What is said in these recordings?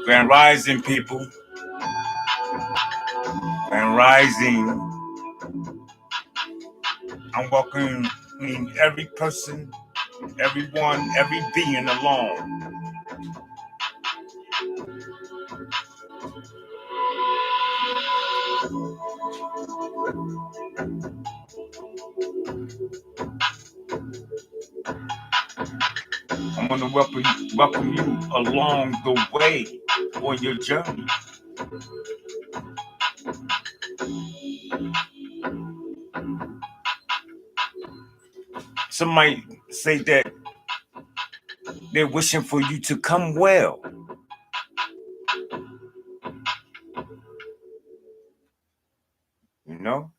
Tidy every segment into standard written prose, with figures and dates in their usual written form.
Grand Rising, people. Grand Rising. I'm welcoming every person, everyone, every being along. I'm going to welcome you along the way on your journey. Some might say that they're wishing for you to come well. You know?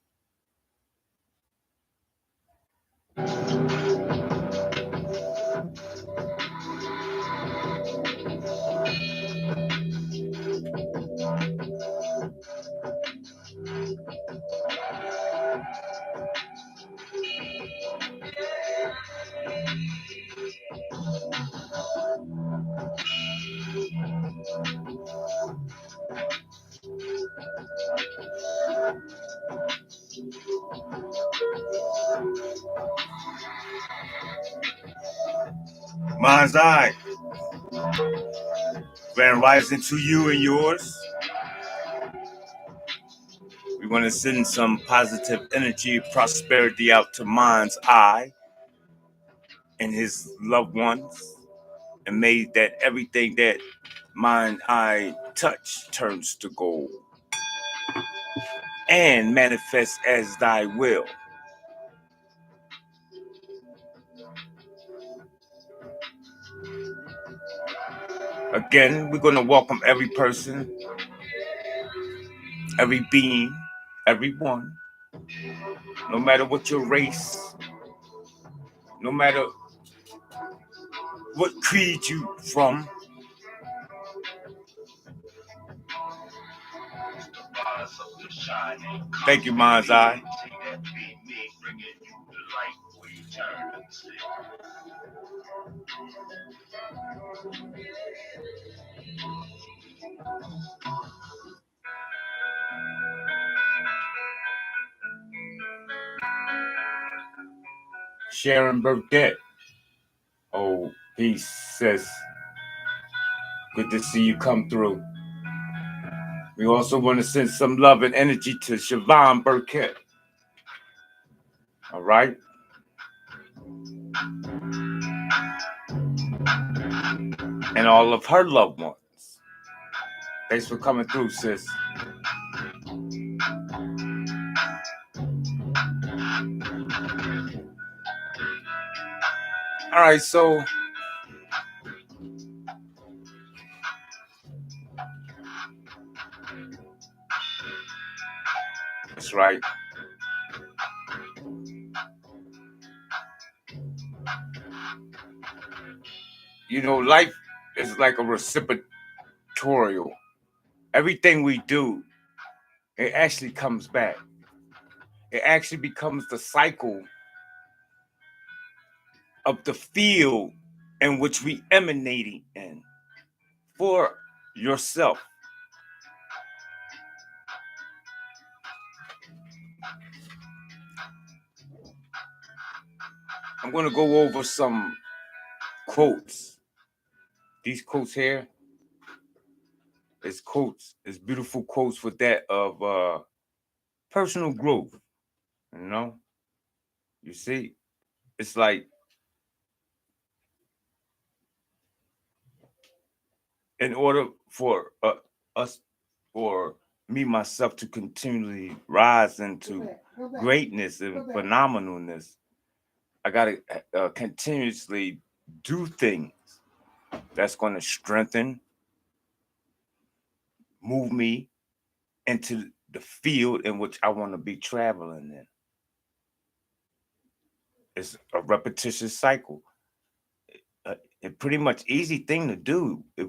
Mind's eye. Grand Rising to you and yours. We want to send some positive energy, prosperity out to Mind's eye and his loved ones. And may that everything that Mind eye touch turns to gold and manifests as thy will. Again, we're going to welcome every person, every being, everyone, no matter what your race, no matter what creed you from. Thank you, Mind's Eye. Sharon Burdett. Oh, peace, sis. Good to see you come through. We also want to send some love and energy to Siobhan Burkett. All right? And all of her loved ones. Thanks for coming through, sis. All right, so that's right. You know, life is like a reciprocal. Everything we do, it actually comes back. It actually becomes the cycle of the field in which we emanating in for yourself. I'm going to go over some quotes. These quotes here is quotes, is beautiful quotes with that of personal growth. You know, you see, it's like in order for us or me myself to continually rise into greatness and phenomenalness, I gotta continuously do things that's going to strengthen, move me into the field in which I want to be traveling in. It's a repetitious cycle. A pretty much easy thing to do if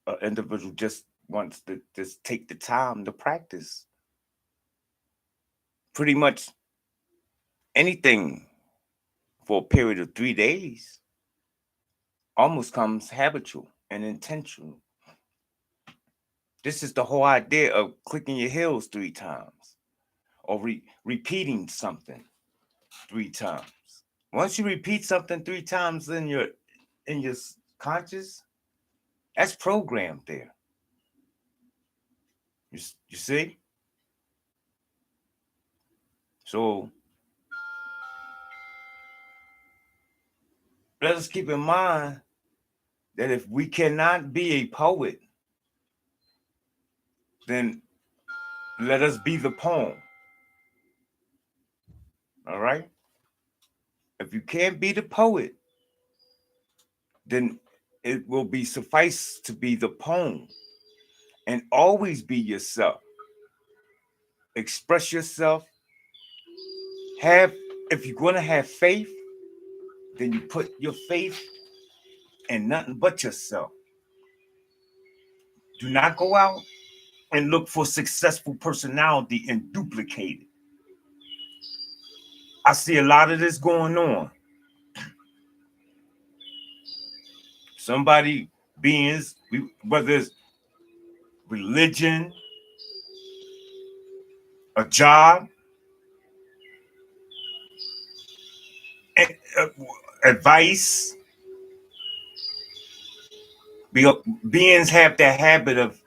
an individual just wants to just take the time to practice. Pretty much anything for a period of 3 days almost comes habitual and intentional. This is the whole idea of clicking your heels 3 times or repeating something 3 times. Once you repeat something 3 times in your conscious, that's programmed there. You see? So let us keep in mind that if we cannot be a poet, then let us be the poem. All right? If you can't be the poet, then it will be suffice to be the poem and always be yourself. Express yourself. Have, if you're going to have faith, then you put your faith in nothing but yourself. Do not go out and look for successful personality and duplicate it. I see a lot of this going on. Somebody beings, whether it's religion, a job, uh, advice, beings have that habit of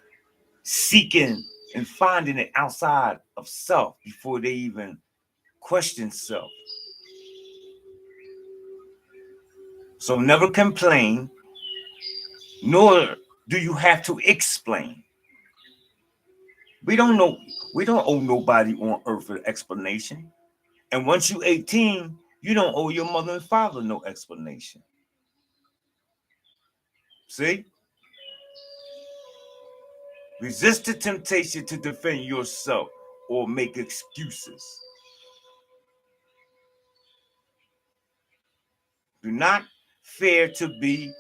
seeking and finding it outside of self before they even question self. So never complain, nor do you have to explain. We don't know, we don't owe nobody on earth an explanation. And once you're 18, you don't owe your mother and father no explanation. See? Resist the temptation to defend yourself or make excuses. Do not fear to be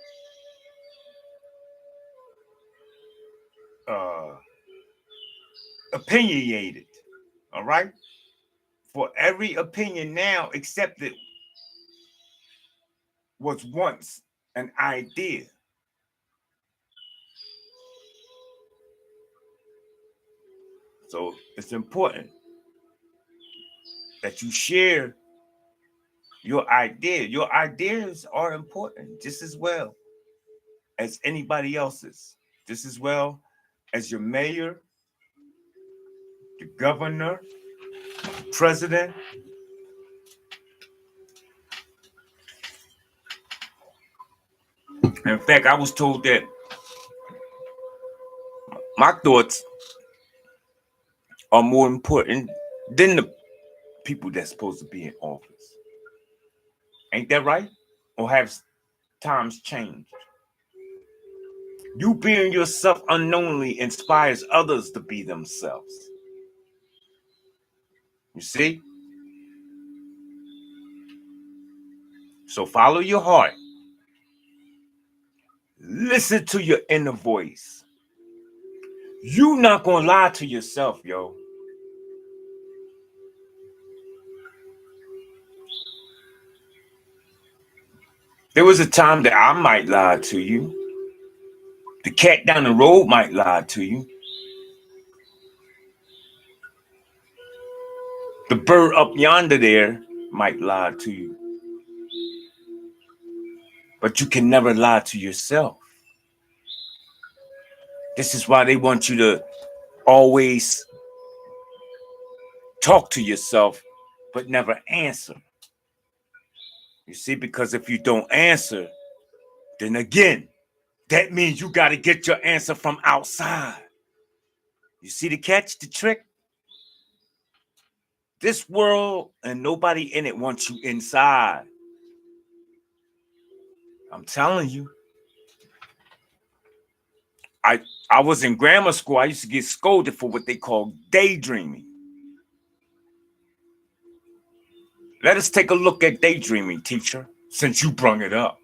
uh, opinionated. All right? For every opinion now accepted was once an idea. So it's important that you share your idea. Your ideas are important just as well as anybody else's, just as well as your mayor, the governor, president. In fact, I was told that my thoughts are more important than the people that's supposed to be in office. Ain't that right? Or have times changed? You being yourself unknowingly inspires others to be themselves. You see? So follow your heart. Listen to your inner voice. You not gonna lie to yourself, yo. There was a time that I might lie to you. The cat down the road might lie to you. The bird up yonder there might lie to you. But you can never lie to yourself. This is why they want you to always talk to yourself, but never answer. You see, because if you don't answer, then again, that means you got to get your answer from outside. You see the catch, the trick? This world and nobody in it wants you inside. I'm telling you. I I was in grammar school. I used to get scolded for what they call daydreaming. Let us take a look at daydreaming, teacher, since you brung it up.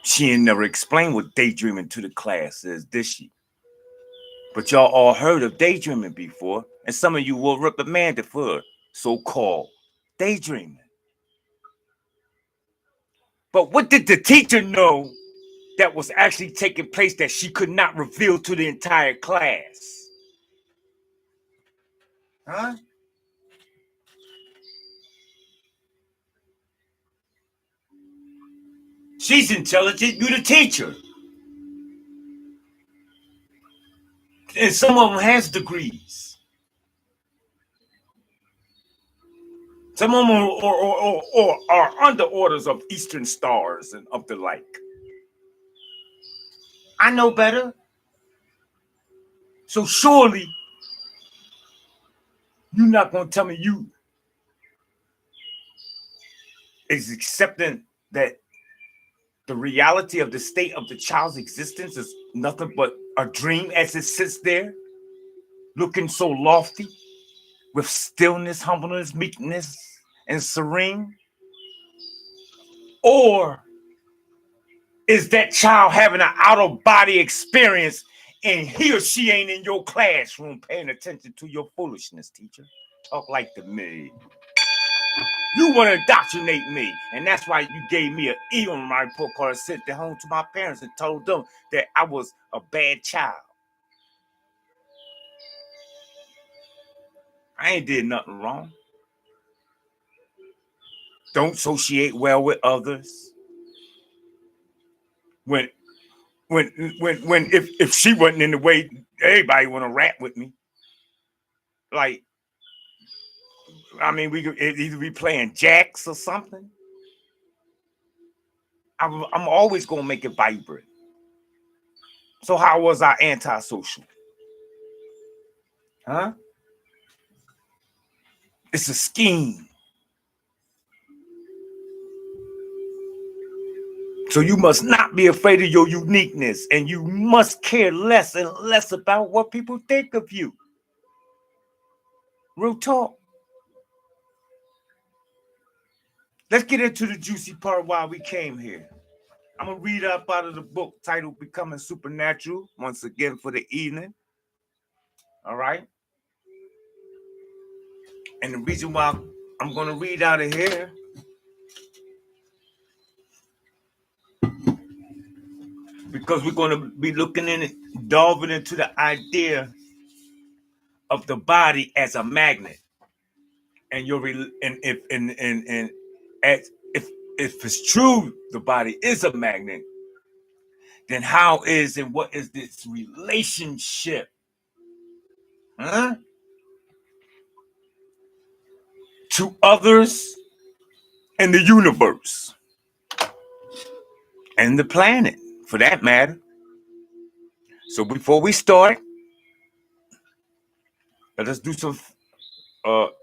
She ain't never explained what daydreaming to the class is, did she? But y'all all heard of daydreaming before, and some of you were reprimanded for so-called daydreaming. But what did the teacher know that was actually taking place that she could not reveal to the entire class? Huh? She's intelligent, you the teacher. And some of them has degrees. Some of them or are under orders of Eastern stars and of the like. I know better. So surely you're not going to tell me you is accepting that the reality of the state of the child's existence is nothing but a dream as it sits there, looking so lofty, with stillness, humbleness, meekness, and serene? Or is that child having an out of body experience and he or she ain't in your classroom paying attention to your foolishness, teacher? Talk like to me. You want to indoctrinate me, and that's why you gave me an E on my report card and sent it home to my parents and told them that I was a bad child. I ain't did nothing wrong. Don't associate well with others. When when if she wasn't in the way, everybody want to rap with me. Like, I mean, we could either be playing jacks or something. I'm always gonna make it vibrant. So how was I antisocial? Huh? It's a scheme. So you must not be afraid of your uniqueness, and you must care less and less about what people think of you. Real talk. Let's get into the juicy part why we came here. I'm gonna read up out of the book titled Becoming Supernatural once again for the evening. All right. And the reason why I'm gonna read out of here because we're gonna be looking in it, delving into the idea of the body as a magnet, and your and if as if it's true the body is a magnet, then how is and what is this relationship, huh, to others and the universe and the planet, for that matter? So before we start, let us do some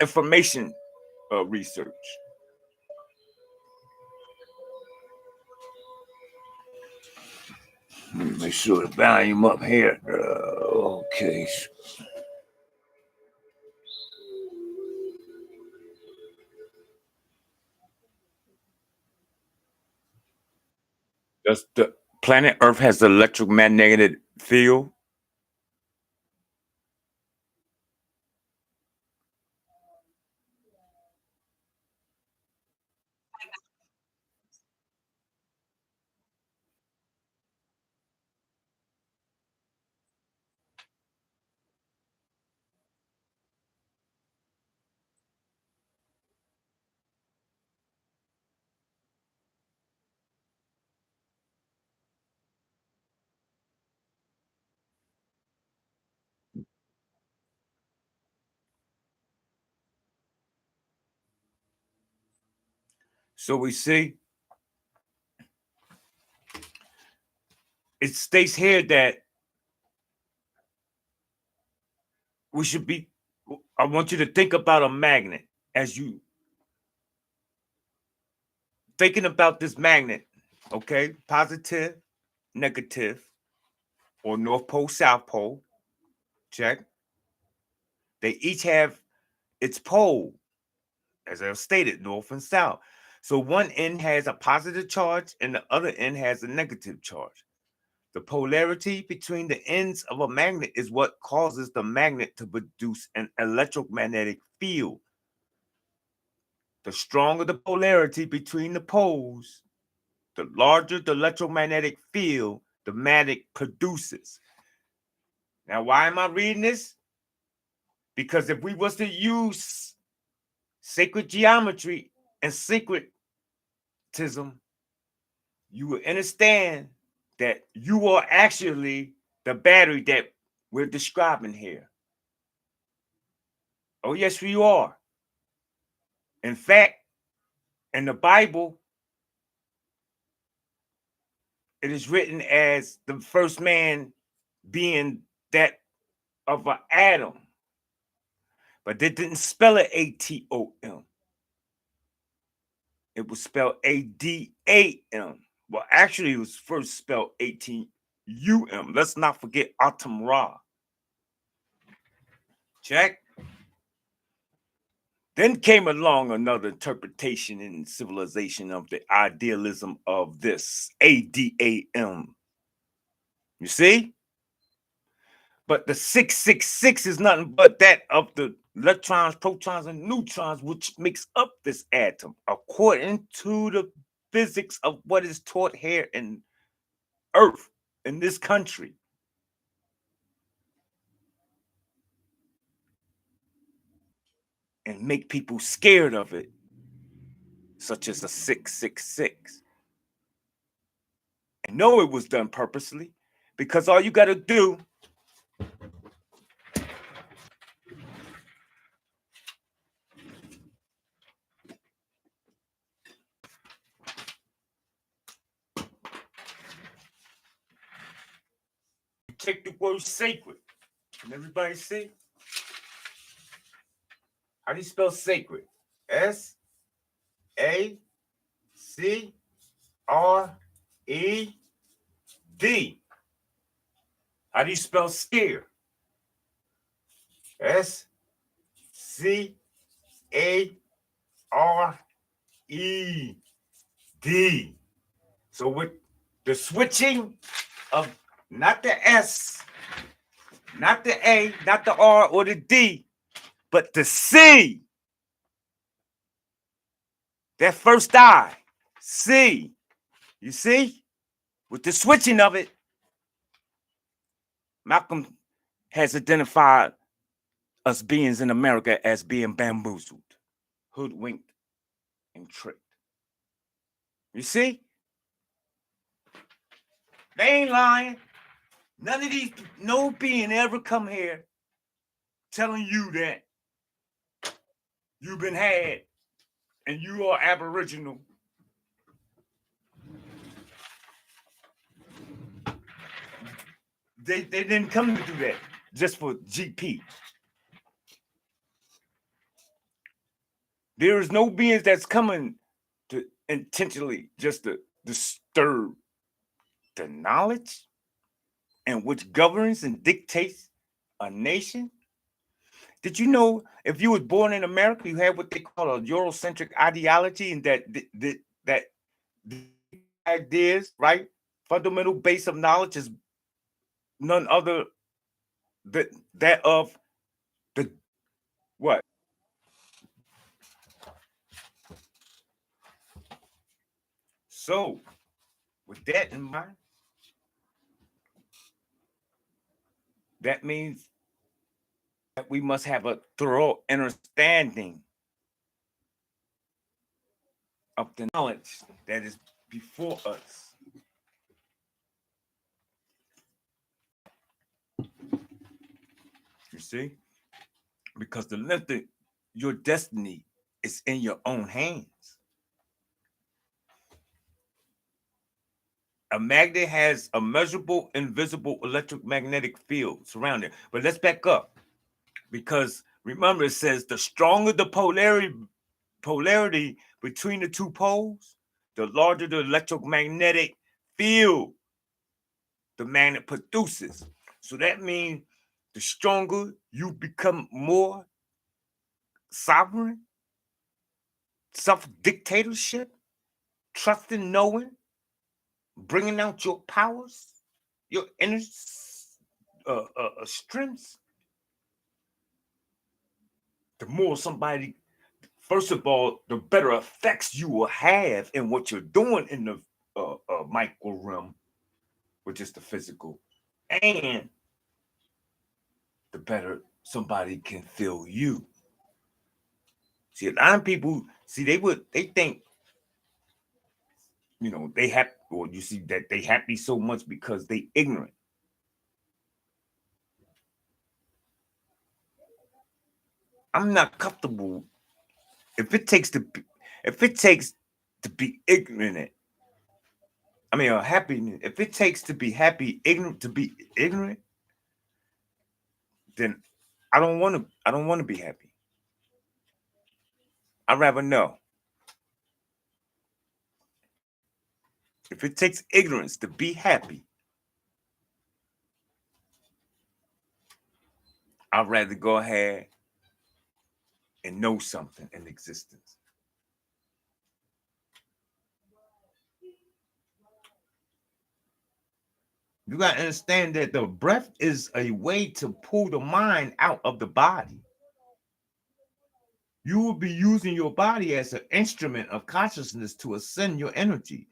information research. Let me make sure the volume up here. Okay. Does the planet Earth has the electromagnetic field? So we see it states here that we should be, I want you to think about a magnet as you thinking about this magnet, okay? Positive, negative, or North Pole, South Pole, check. They each have its pole, as I've stated, north and south. So one end has a positive charge and the other end has a negative charge. The polarity between the ends of a magnet is what causes the magnet to produce an electromagnetic field. The stronger the polarity between the poles, the larger the electromagnetic field the magnet produces. Now, why am I reading this? Because if we was to use sacred geometry and syncretism, you will understand that you are actually the battery that we're describing here. Oh, yes, we are. In fact, in the Bible, it is written as the first man being that of an atom, but they didn't spell it ATOM. It was spelled ADAM. Well, actually, it was first spelled ATUM. Let's not forget Atum Ra. Check. Then came along another interpretation in civilization of the idealism of this ADAM. You see? But the 666 is nothing but that of the electrons, protons, and neutrons, which makes up this atom, according to the physics of what is taught here in Earth, in this country. And make people scared of it, such as a 666. I know it was done purposely, because all you got to do take the word sacred. Can everybody see? How do you spell sacred? SACRED. How do you spell scare? SCARED. So with the switching of not the S, not the A, not the R or the D, but the C. That first I, C. You see? With the switching of it, Malcolm has identified us beings in America as being bamboozled, hoodwinked, and tricked. You see? They ain't lying. None of these, no being ever come here telling you that you've been had and you are aboriginal. They didn't come to do that just for GP. There is no beings that's coming to intentionally just to disturb the knowledge and which governs and dictates a nation. Did you know if you was born in America, you had what they call a Eurocentric ideology, and that ideas, right? Fundamental base of knowledge is none other than that of the what? So, with that in mind, that means that we must have a thorough understanding of the knowledge that is before us. You see? Because the length of your destiny is in your own hands. A magnet has a measurable, invisible electromagnetic field surrounding it. But let's back up, because remember, it says the stronger the polarity between the two poles, the larger the electromagnetic field the magnet produces. So that means the stronger you become, more sovereign, self-dictatorship, trusting, knowing, bringing out your powers, your inner strengths, the more somebody, first of all, the better effects you will have in what you're doing in the micro realm, which is the physical, and the better somebody can feel you. See, a lot of people, see, they think, they have, or you see that they happy so much because they ignorant. I'm not comfortable if it takes to be ignorant. I mean, happy. If it takes to be happy, ignorant to be ignorant, then I don't want to. I don't want to be happy. I'd rather know. If it takes ignorance to be happy, I'd rather go ahead and know something in existence. You got to understand that the breath is a way to pull the mind out of the body. You will be using your body as an instrument of consciousness to ascend your energy,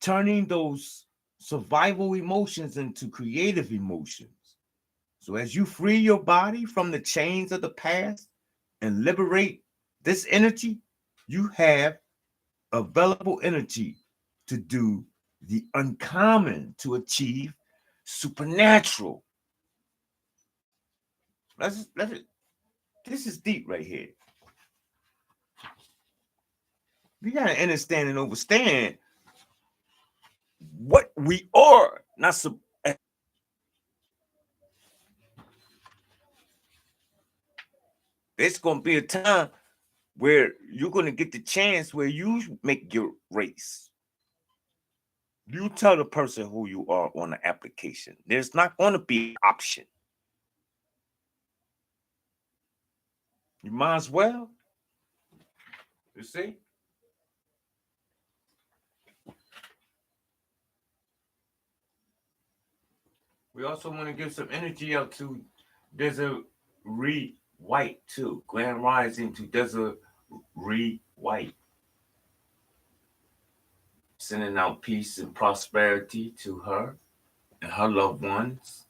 turning those survival emotions into creative emotions. So as you free your body from the chains of the past and liberate this energy, you have available energy to do the uncommon, to achieve supernatural. This is deep right here. We gotta understand and understand what we are. Not It's gonna be a time where you're gonna get the chance where you make your race. You tell the person who you are on the application. There's not gonna be an option. You might as well. You see? We also want to give some energy out to Desert White too. Grand Rising to Desert White. Sending out peace and prosperity to her and her loved ones.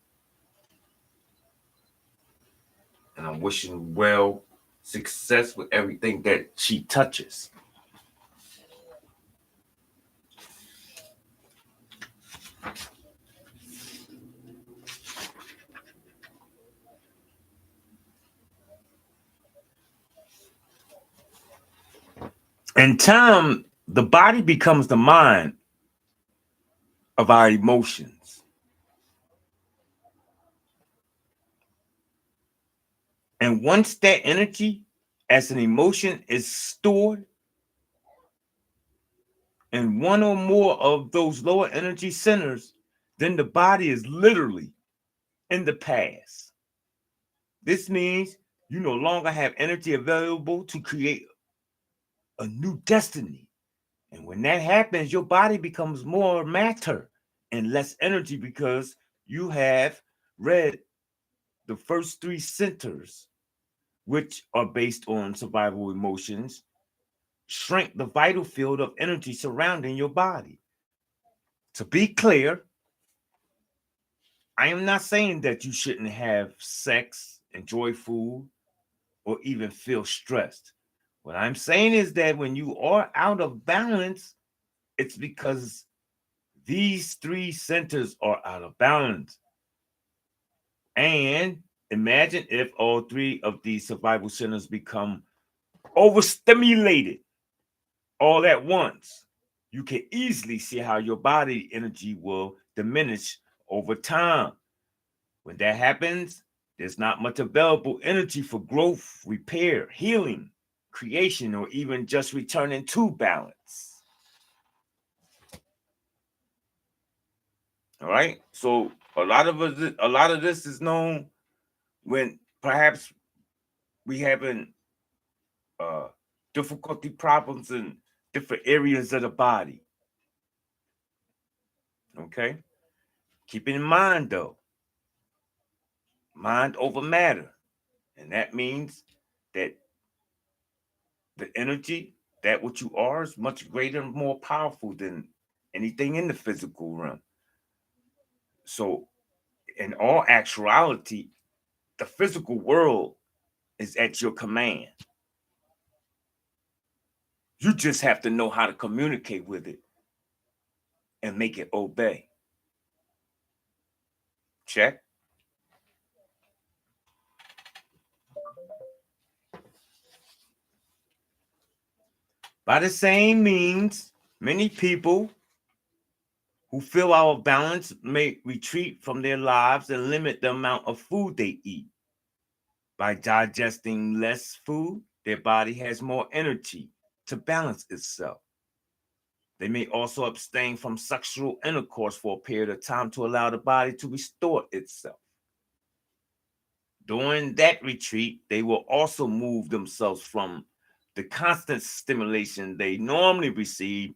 And I'm wishing well success with everything that she touches. In time, the body becomes the mind of our emotions. And once that energy as an emotion is stored in one or more of those lower energy centers, then the body is literally in the past. This means you no longer have energy available to create a new destiny. And when that happens, your body becomes more matter and less energy because you have read the first three centers, which are based on survival emotions, shrink the vital field of energy surrounding your body. To be clear, I am not saying that you shouldn't have sex, enjoy food, or even feel stressed. What I'm saying is that when you are out of balance, it's because these three centers are out of balance. And imagine if all three of these survival centers become overstimulated all at once. you can easily see how your body energy will diminish over time. When that happens, there's not much available energy for growth, repair, healing, creation, or even just returning to balance. All right. So a lot of this is known when perhaps we having uh, difficulty problems in different areas of the body. Okay. Keep in mind though, mind over matter. And that means that the energy, that what you are, is much greater and more powerful than anything in the physical realm. So, in all actuality, the physical world is at your command. You just have to know how to communicate with it and make it obey. Check. By the same means, many people who feel out of balance may retreat from their lives and limit the amount of food they eat. By digesting less food, their body has more energy to balance itself. They may also abstain from sexual intercourse for a period of time to allow the body to restore itself. During that retreat, they will also move themselves from the constant stimulation they normally receive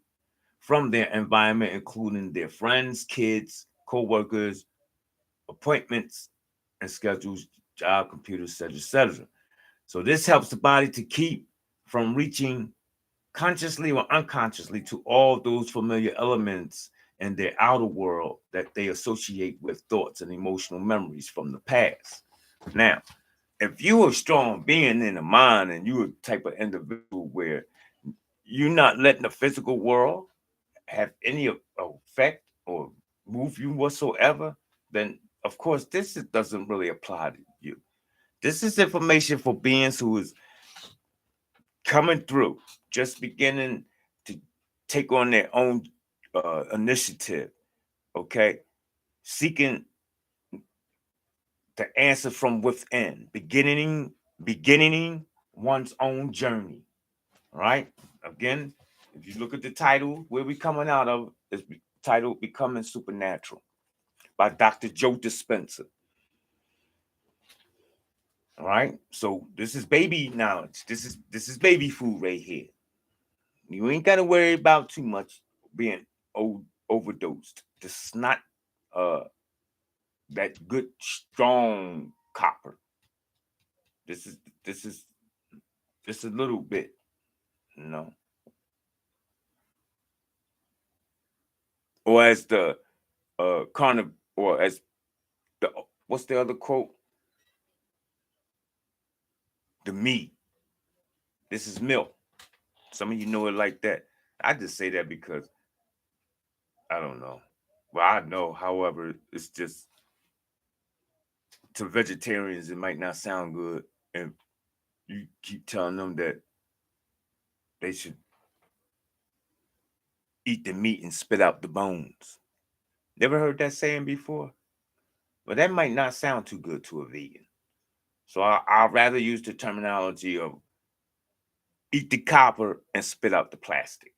from their environment, including their friends, kids, co-workers, appointments, and schedules, job, computers, etc., etc. So this helps the body to keep from reaching consciously or unconsciously to all those familiar elements in their outer world that they associate with thoughts and emotional memories from the past. Now, if you're a strong being in the mind and you're a type of individual where you're not letting the physical world have any effect or move you whatsoever, then of course doesn't really apply to you. This is information for beings who is coming through, just beginning to take on their own initiative, okay? Seeking the answer from within, beginning one's own journey, right? Again, if you look at the title, where we coming out of is titled Becoming Supernatural by Dr. Joe Dispenza. All right. So this is baby knowledge. This is baby food right here. You ain't gotta worry about too much being overdosed. This is not uh that good strong copper. This is this is just a little bit, you know. Or as the or as the what's the other quote? The meat. This is milk. Some of you know it like that. I just say that because I don't know. Well, I know, however, it's just to vegetarians it might not sound good. And you keep telling them that they should eat the meat and spit out the bones. Never heard that saying before? But that might not sound too good to a vegan. So I'd rather use the terminology of eat the copper and spit out the plastic.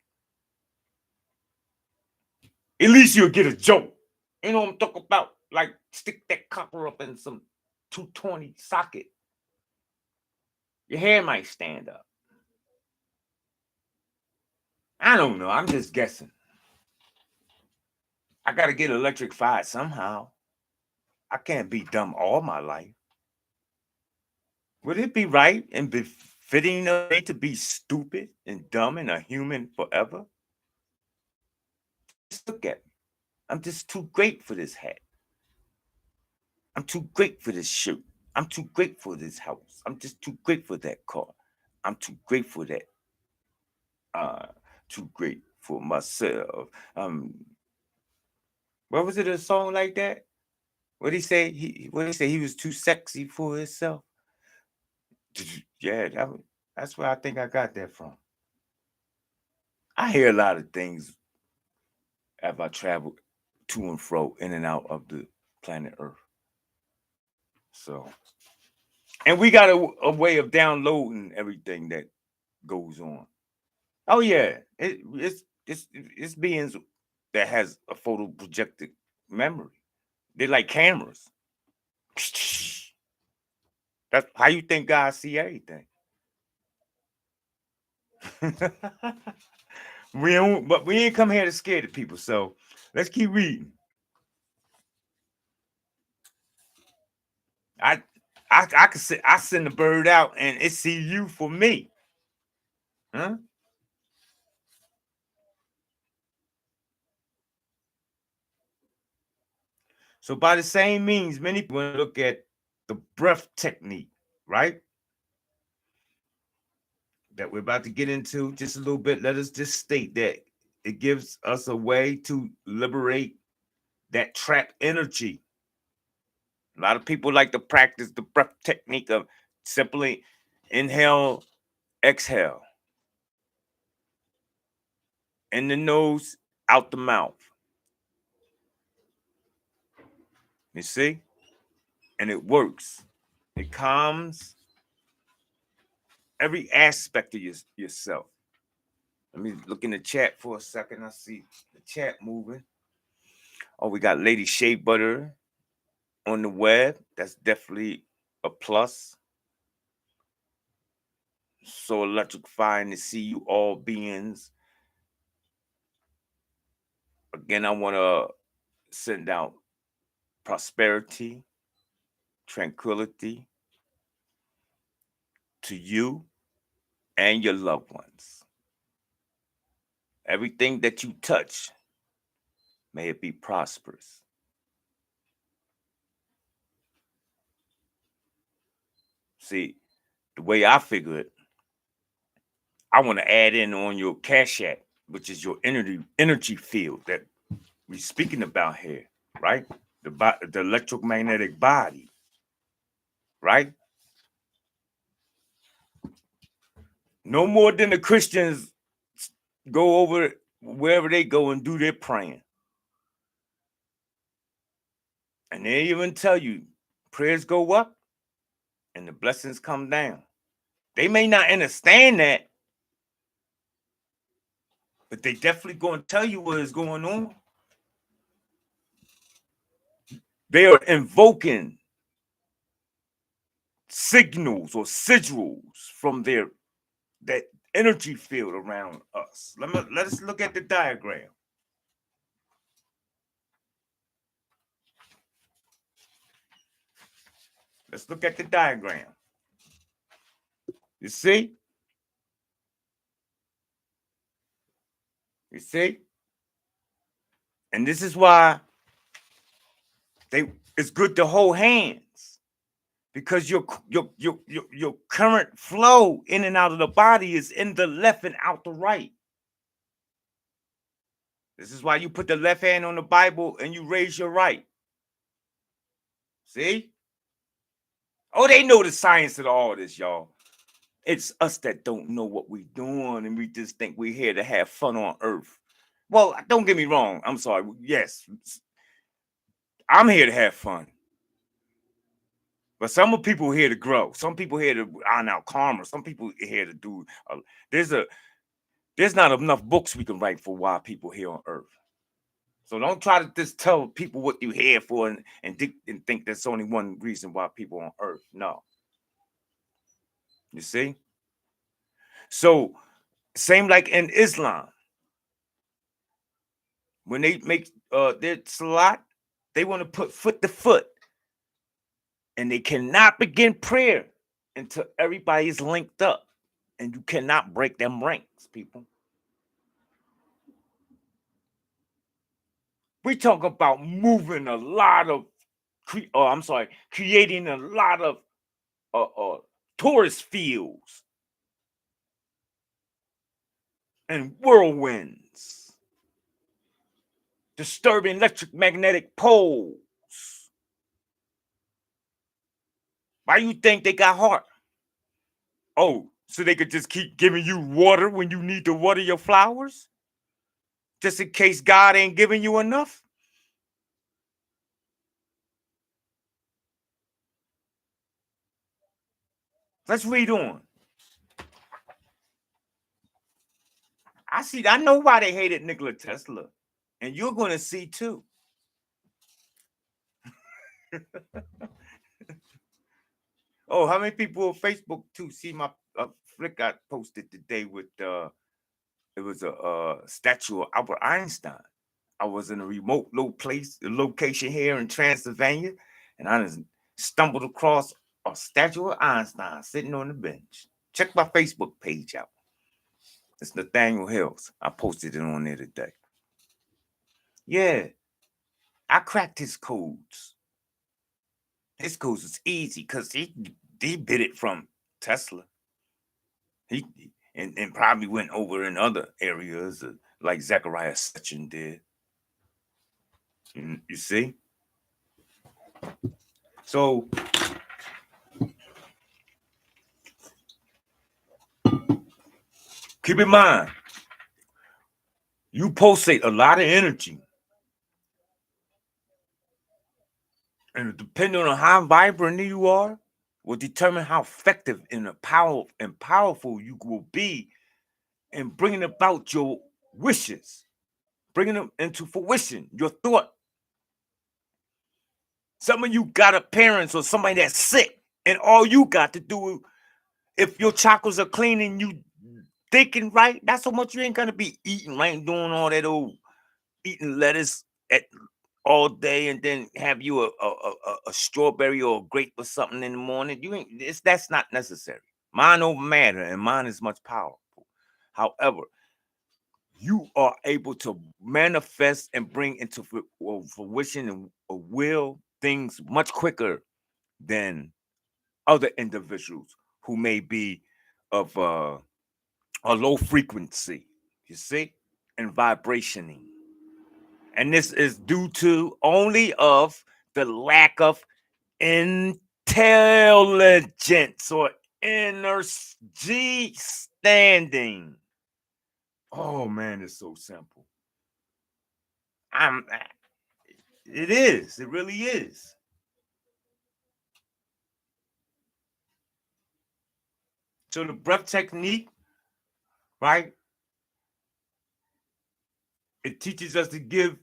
At least you'll get a joke. You know what I'm talking about? Like stick that copper up in some 220 socket. Your hair might stand up. I don't know. I'm just guessing. I got to get electrified somehow. I can't be dumb all my life. Would it be right and befitting of me to be stupid and dumb and a human forever? Just look at me. I'm just too great for this hat. I'm too great for this shirt. I'm too great for this house. I'm just too great for that car. I'm too great for that. Uh, too great for myself. What was it? A song like that? What did he say? What did he say? He was too sexy for himself. Yeah, that's where I think I got that from. I hear a lot of things as I travel to and fro in and out of the planet Earth. So, and we got a way of downloading everything that goes on. Oh yeah, it's beings that has a photo projected memory. They're like cameras. That's how you think God see everything. But we ain't come here to scare the people. So let's keep reading. I I can say I send the bird out and it see you for me. Huh? So by the same means, many people look at the breath technique, right? That we're about to get into just a little bit. Let us just state that it gives us a way to liberate that trapped energy. A lot of people like to practice the breath technique of simply inhale, exhale, in the nose, out the mouth. You see? And it works. It calms every aspect of yourself. Let me look in the chat for a second. I see the chat moving. Oh, we got Lady Shea Butter on the web. That's definitely a plus. So electrifying to see you all beings. Again, I want to send out prosperity, tranquility to you and your loved ones. Everything that you touch, may it be prosperous. See, the way I figure it, I want to add in on your cash app, which is your energy field that we're speaking about here, right? The electromagnetic body, right? No more than the Christians go over wherever they go and do their praying. And they even tell you prayers go up and the blessings come down. They may not understand that, but they definitely going to tell you what is going on. They are invoking signals or sigils from that energy field around us. Let us look at the diagram. Let's look at the diagram. You see? You see? And this is why it's good to hold hands, because your current flow in and out of the body is in the left and out the right. This is why you put the left hand on the Bible and you raise your right. See? Oh, they know the science of all this, y'all. It's us that don't know what we're doing, and we just think we're here to have fun on earth. Well, don't get me wrong. I'm sorry. Yes, I'm here to have fun. But some people here to grow. Some people here to iron out karma. Some people here to do. There's not enough books we can write for why people here on earth. So don't try to just tell people what you're here for and think there's only one reason why people on earth. No. You see? So same like in Islam. When they make their salat, they want to put foot to foot. And they cannot begin prayer until everybody is linked up. And you cannot break them ranks, people. We talk about moving a lot of, creating a lot of tourist fields and whirlwinds, disturbing electromagnetic poles. Why you think they got heart? Oh, so they could just keep giving you water when you need to water your flowers? just in case God ain't giving you enough? Let's read on. I know why they hated Nikola Tesla. And you're going to see too. Oh, how many people on Facebook too see my flick I posted today with it was a statue of Albert Einstein. I was in a remote location here in Transylvania, and I just stumbled across a statue of Einstein sitting on the bench. Check my Facebook page out. It's Nathaniel Hills. I posted it on there today. Yeah, I cracked his codes. His codes was easy because he bit it from Tesla. He and probably went over in other areas like Zechariah Sitchin did. You see? So keep in mind, you pulsate a lot of energy. And depending on how vibrant you are, will determine how effective and powerful you will be in bringing about your wishes, bringing them into fruition, your thought. Some of you got a parent or somebody that's sick, and all you got to do, if your chakras are clean and you thinking right, that's so much you ain't gonna be eating right, doing all that old eating lettuce all day, and then have you a strawberry or a grape or something in the morning. That's not necessary. Mind over matter, and mind is much powerful. However, you are able to manifest and bring into fruition and will things much quicker than other individuals who may be of a low frequency, you see, and vibrationing. And this is due to only of the lack of intelligence or energy standing. Oh man, it's so simple. It is. It really is. So the breath technique, right? It teaches us to give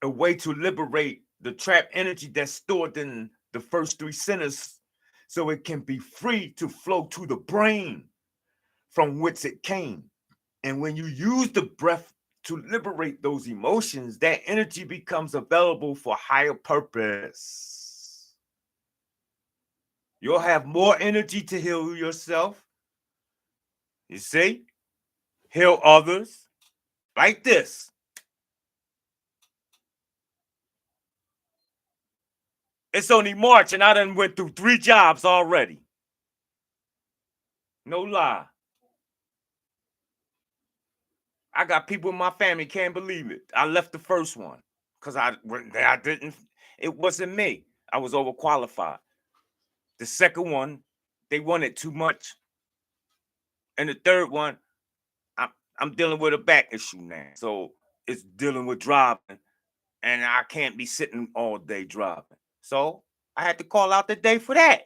a way to liberate the trapped energy that's stored in the first three centers so it can be free to flow to the brain from which it came. And when you use the breath to liberate those emotions, that energy becomes available for higher purpose. You'll have more energy to heal yourself. You see? Heal others. Like this. It's only March and I done went through 3 jobs already. No lie. I got people in my family can't believe it. I left the first one because I didn't. It wasn't me. I was overqualified. The second one, they wanted too much, and the third one, I'm dealing with a back issue now, so it's dealing with driving, and I can't be sitting all day driving. So I had to call out the day for that,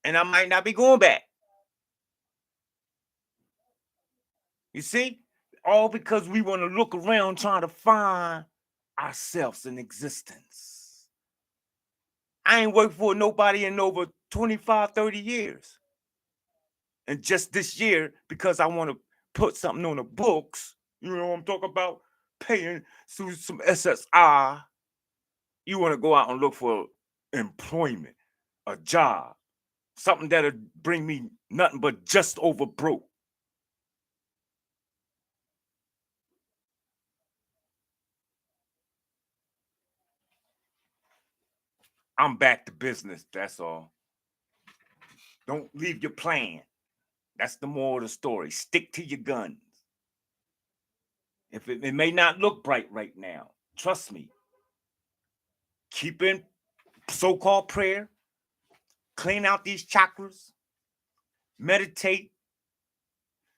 and I might not be going back. You see, all because we want to look around trying to find ourselves in existence. I ain't worked for nobody in over 25, 30 years. And just this year, because I want to put something on the books, you know what I'm talking about? Paying some SSI. You want to go out and look for employment, a job, something that'll bring me nothing but just over broke. I'm back to business. That's all. Don't leave your plan. That's the moral of the story. Stick to your guns. If it may not look bright right now, trust me. Keep in so-called prayer. Clean out these chakras. Meditate.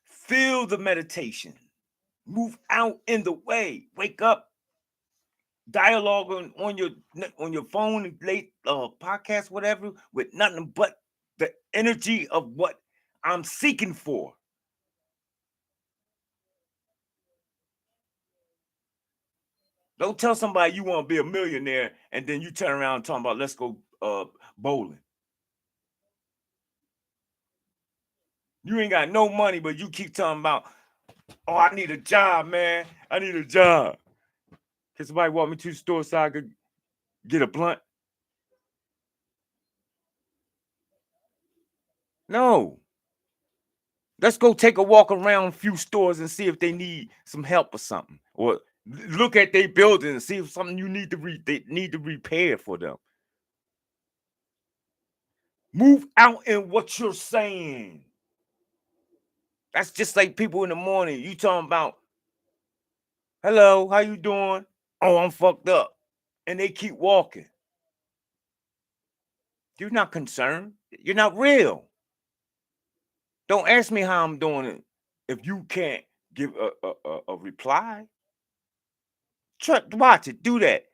Feel the meditation. Move out in the way. Wake up. Dialogue on your phone, late podcast, whatever, with nothing but the energy of what I'm seeking for. Don't tell somebody you want to be a millionaire and then you turn around talking about let's go bowling. You ain't got no money, but you keep talking about, oh, I need a job, man. I need a job. Can somebody walk me to the store so I could get a blunt? No. Let's go take a walk around a few stores and see if they need some help or something. Or look at their building and see if something you need to they need to repair for them. Move out in what you're saying. That's just like people in the morning. You talking about, hello, how you doing? Oh, I'm fucked up. And they keep walking. You're not concerned. You're not real. Don't ask me how I'm doing it if you can't give a reply. Watch it. Do that.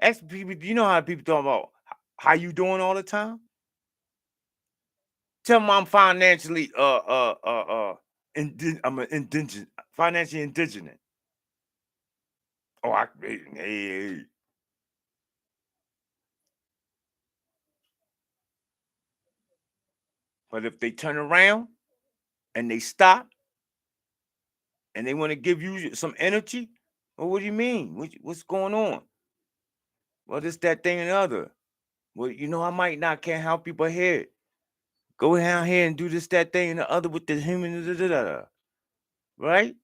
Ask people. You know how people talk about how you doing all the time? Tell them I'm financially I'm an indigent, financially indigent. Oh, hey. But if they turn around and they stop and they want to give you some energy, well, what do you mean? What's going on? Well, this, that, thing, and the other. Well, I might not can't help you, but here, go down here and do this, that, thing, and the other with the human, right?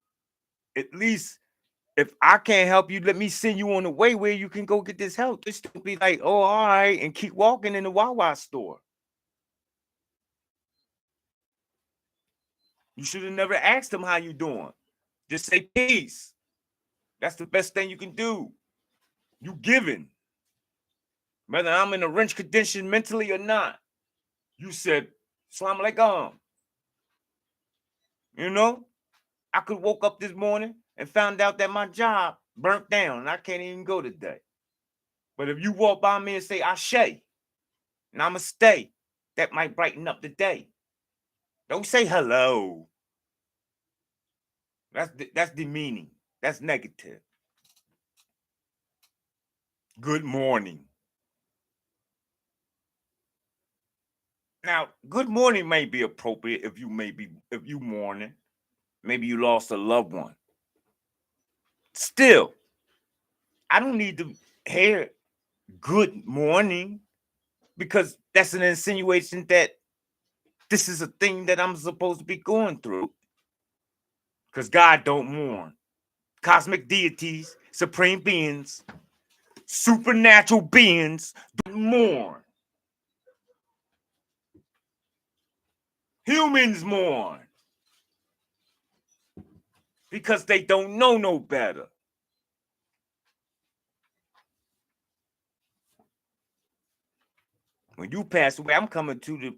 At least if I can't help you, let me send you on the way where you can go get this help. Just to be like, oh, all right, and keep walking in the Wawa store. You should have never asked them how you doing. Just say peace. That's the best thing you can do. You giving. Whether I'm in a wrench condition mentally or not. You said, Salam alaikum. I could woke up this morning and found out that my job burnt down and I can't even go today. But if you walk by me and say, Ashe, and I'ma stay, that might brighten up the day. Don't say hello. That's demeaning. That's negative. Good morning. Now, good morning may be appropriate if you mourning. Maybe you lost a loved one. Still, I don't need to hear good morning because that's an insinuation that this is a thing that I'm supposed to be going through. Because God don't mourn. Cosmic deities, supreme beings, supernatural beings don't mourn. Humans mourn. Because they don't know no better. When you pass away, I'm coming to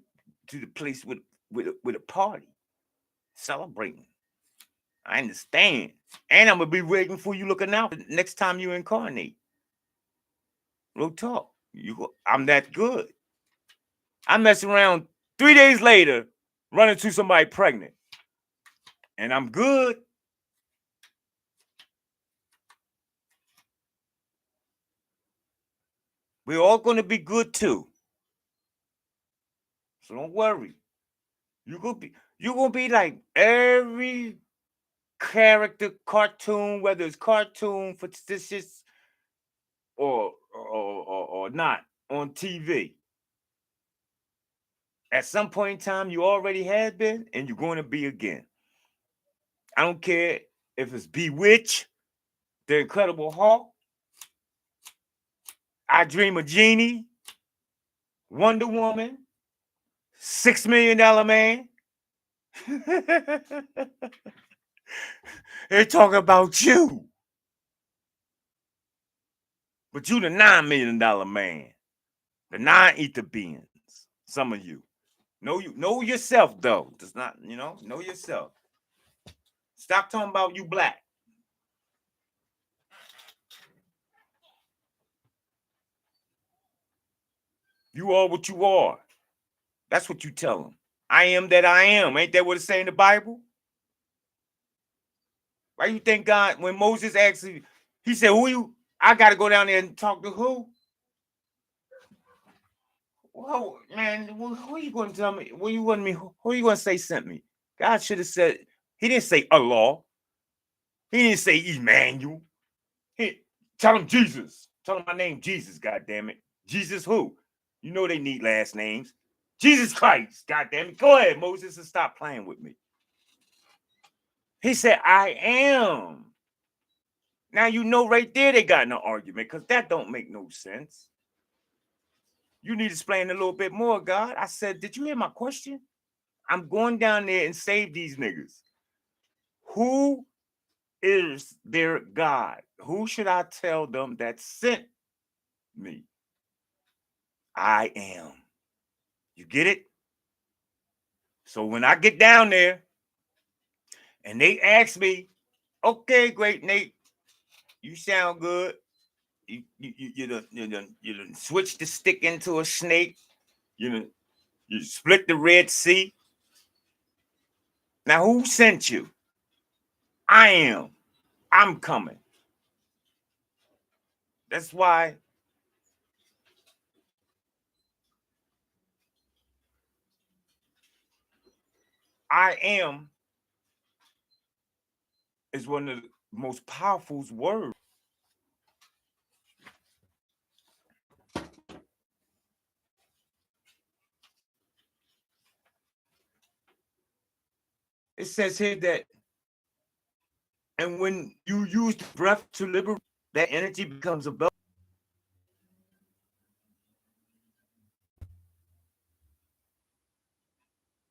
the place with a party, celebrating. I understand. And I'm gonna be waiting for you looking out next time you incarnate. Real talk. I'm that good. I mess around 3 days later, run into somebody pregnant. And I'm good. We're all gonna be good too. So don't worry. You're gonna be like every character cartoon, whether it's cartoon, fictitious, or not on TV. At some point in time, you already had been, and you're going to be again. I don't care if it's Bewitched, The Incredible Hulk, I Dream of Jeannie, Wonder Woman, $6 Million Man. They're talking about you. But you the $9 million man. The non-ether beings. Some of you. Know yourself, though. Does not, know yourself. Stop talking about you black. You are what you are. That's what you tell them. I am that I am. Ain't that what it say in the Bible? Why you think God, when Moses asked him, he said, who you? I got to go down there and talk to who? Well, man, who are you going to tell me? Who you want me? Who are you going to say sent me? God should have said, he didn't say Allah. He didn't say Emmanuel. Tell him Jesus. Tell him my name Jesus, God damn it. Jesus who? You know they need last names. Jesus Christ, God damn it. Go ahead, Moses, and stop playing with me. He said, I am. Now you know right there they got no argument because that don't make no sense. You need to explain a little bit more, God. I said, did you hear my question? I'm going down there and save these niggas. Who is their God? Who should I tell them that sent me? I am. You get it? So when I get down there and they ask me, okay, great, Nate, you sound good. You done switch the stick into a snake. You split the Red Sea. Now who sent you? I am. I'm coming. That's why I am is one of the most powerful words. It says here that, and when you use the breath to liberate, that energy becomes a belt.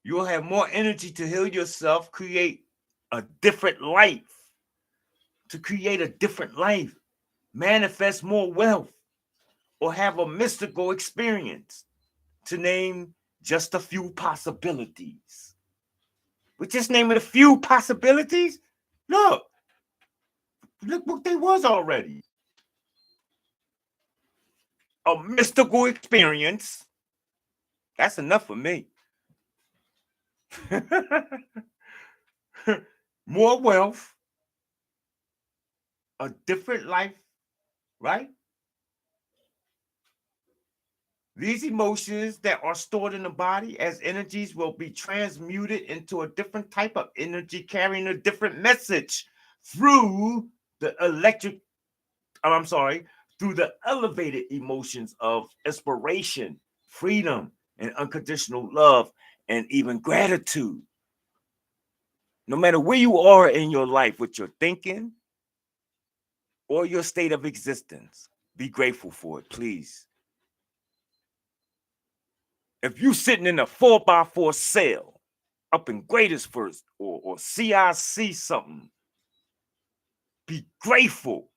You'll have more energy to heal yourself, create a different life, to create a different life, manifest more wealth, or have a mystical experience, to name just a few possibilities. With just naming a few possibilities, look what they was already. A mystical experience. That's enough for me. More wealth, a different life, right? These emotions that are stored in the body as energies will be transmuted into a different type of energy carrying a different message through the through the elevated emotions of inspiration, freedom, and unconditional love, and even gratitude. No matter where you are in your life with your thinking or your state of existence, be grateful for it, please. If you're sitting in a 4x4 cell up in Greatersburg or CIC something, be grateful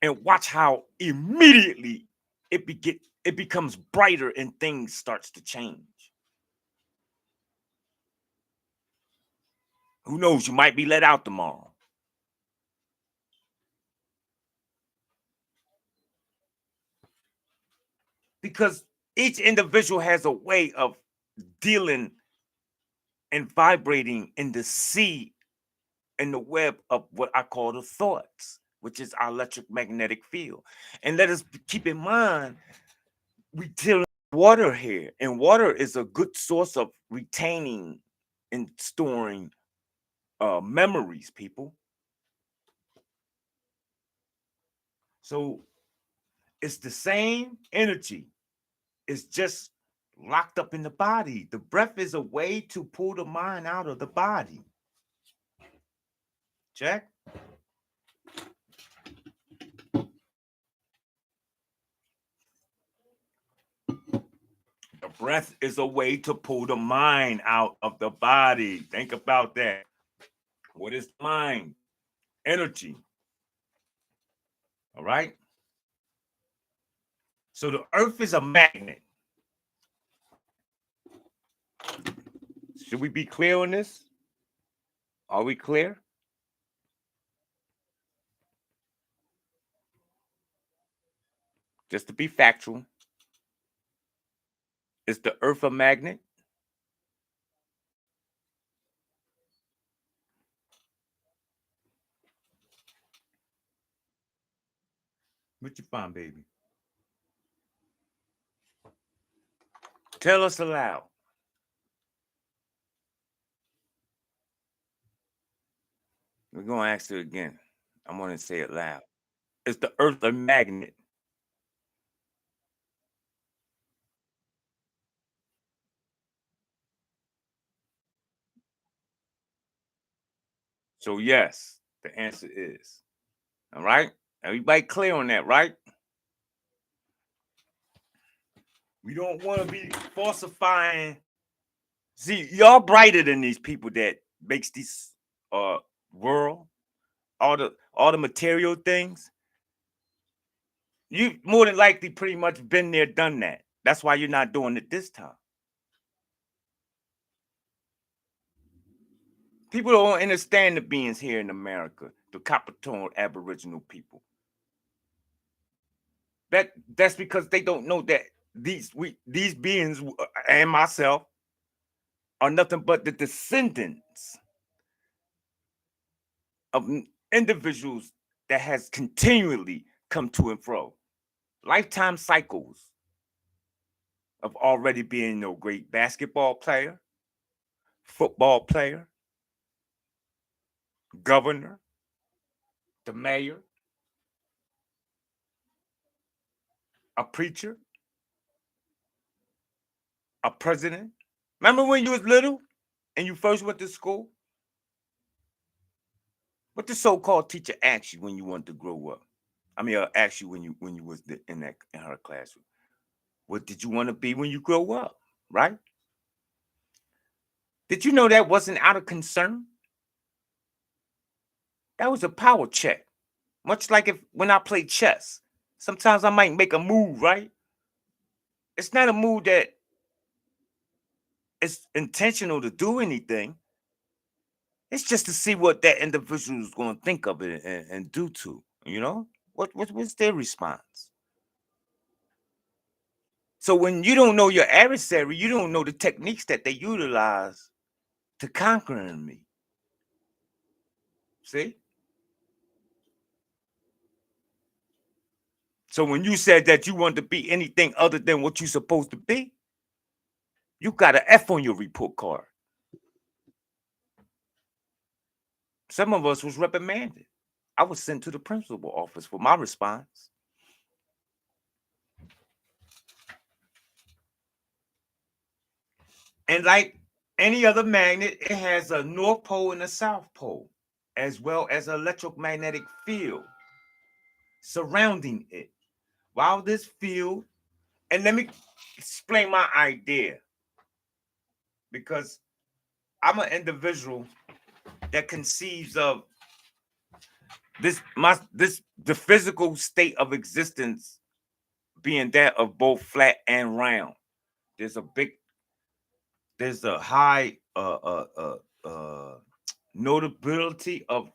and watch how immediately it becomes brighter and things starts to change. Who knows? You might be let out tomorrow. Because each individual has a way of dealing and vibrating in the sea, in the web of what I call the thoughts, which is our electromagnetic field. And let us keep in mind, we deal water here, and water is a good source of retaining and storing memories, people. So it's the same energy. It's just locked up in the body. The breath is a way to pull the mind out of the body. Check. The breath is a way to pull the mind out of the body. Think about that. What is mind? Energy. All right. So the earth is a magnet. Should we be clear on this? Are we clear? just to be factual, is the Earth a magnet? What you find, baby? Tell us aloud. We're gonna ask it again. I want to say it loud. Is the Earth a magnet? So yes, the answer is. All right. Everybody clear on that, right? We don't want to be falsifying. See, y'all brighter than these people that makes this uh world, all the material things. You more than likely pretty much been there, done that. That's why you're not doing it this time. People don't understand the beings here in America, the Coppertone Aboriginal people. That's because they don't know that these beings and myself are nothing but the descendants of individuals that has continually come to and fro. Lifetime cycles of already being no great basketball player, football player, governor, the mayor, a preacher, a president. Remember when you was little and you first went to school? What the so-called teacher asked you when you wanted to grow up? I mean, asked you when you was in her classroom. What did you want to be when you grow up? Right? Did you know that wasn't out of concern? That was a power check. Much like if when I play chess, sometimes I might make a move, right? It's not a move that is intentional to do anything. It's just to see what that individual is going to think of it and do to, you know? What's their response? So when you don't know your adversary, you don't know the techniques that they utilize to conquer me. See? So when you said that you want to be anything other than what you're supposed to be, you got an F on your report card. Some of us was reprimanded. I was sent to the principal office for my response. And like any other magnet, it has a north pole and a south pole, as well as an electromagnetic field surrounding it. While this field, and let me explain my idea, because I'm an individual that conceives of the physical state of existence being that of both flat and round. There's a big there's a high notability of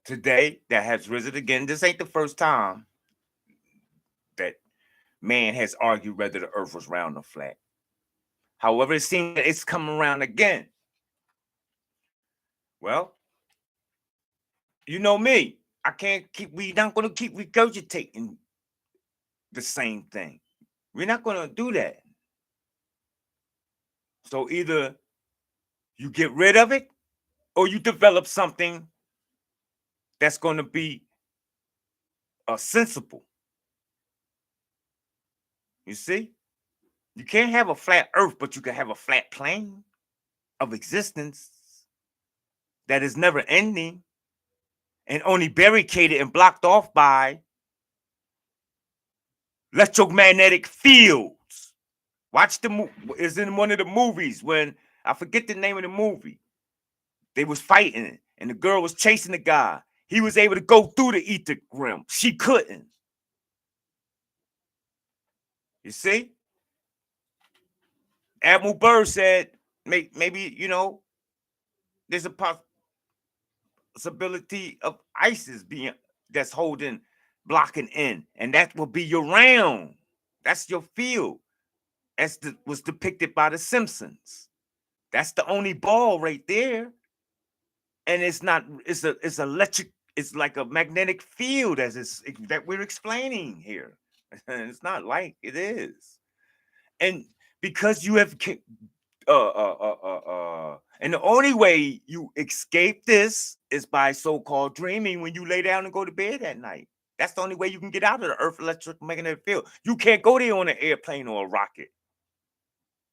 today that has risen again. This ain't the first time that man has argued whether the earth was round or flat. However, it seems that it's coming around again. Well, you know me. We're not gonna keep regurgitating the same thing. We're not gonna do that. So either you get rid of it or you develop something that's gonna be sensible. You see? You can't have a flat earth, but you can have a flat plane of existence that is never ending and only barricaded and blocked off by electromagnetic fields. Watch is in one of the movies when I forget the name of the movie. They was fighting and the girl was chasing the guy. He was able to go through the ether realm. She couldn't. You see? Admiral Byrd said maybe, there's a possibility of ISIS being that's holding blocking in, and that will be your round. That's your field, as was depicted by the Simpsons. That's the only ball right there, and it's not. It's electric. It's like a magnetic field, as that we're explaining here. It's not like it is, and because you have and the only way you escape this is by so-called dreaming when you lay down and go to bed at night. That's the only way you can get out of the earth electromagnetic field. You can't go there on an airplane or a rocket.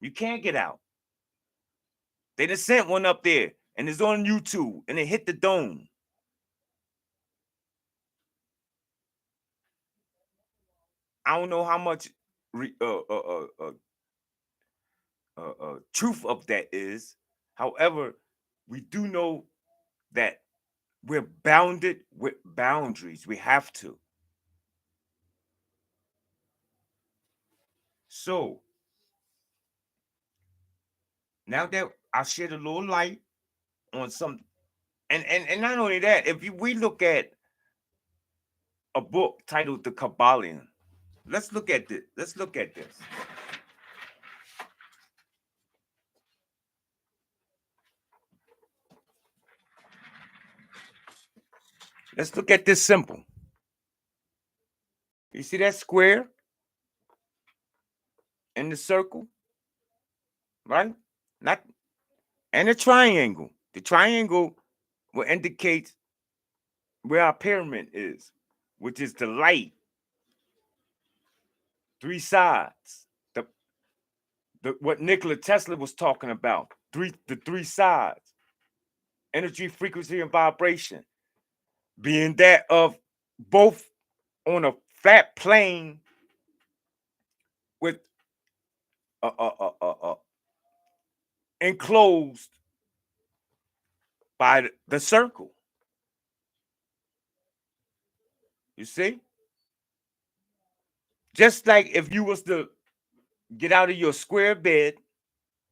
You can't get out. They just sent one up there and it's on YouTube and it hit the dome. I don't know how much truth of that is. However, we do know that we're bounded with boundaries. We have to. So now that I shed a little light on some, and not only that, we look at a book titled The Kabbalion, let's look at this. Let's look at this. Let's look at this symbol. You see that square and the circle, right? Not and the triangle. The triangle will indicate where our pyramid is, which is the light. Three sides. What Nikola Tesla was talking about. The three sides. Energy, frequency, and vibration. Being that of both on a flat plane with enclosed by the circle. You see? Just like if you was to get out of your square bed,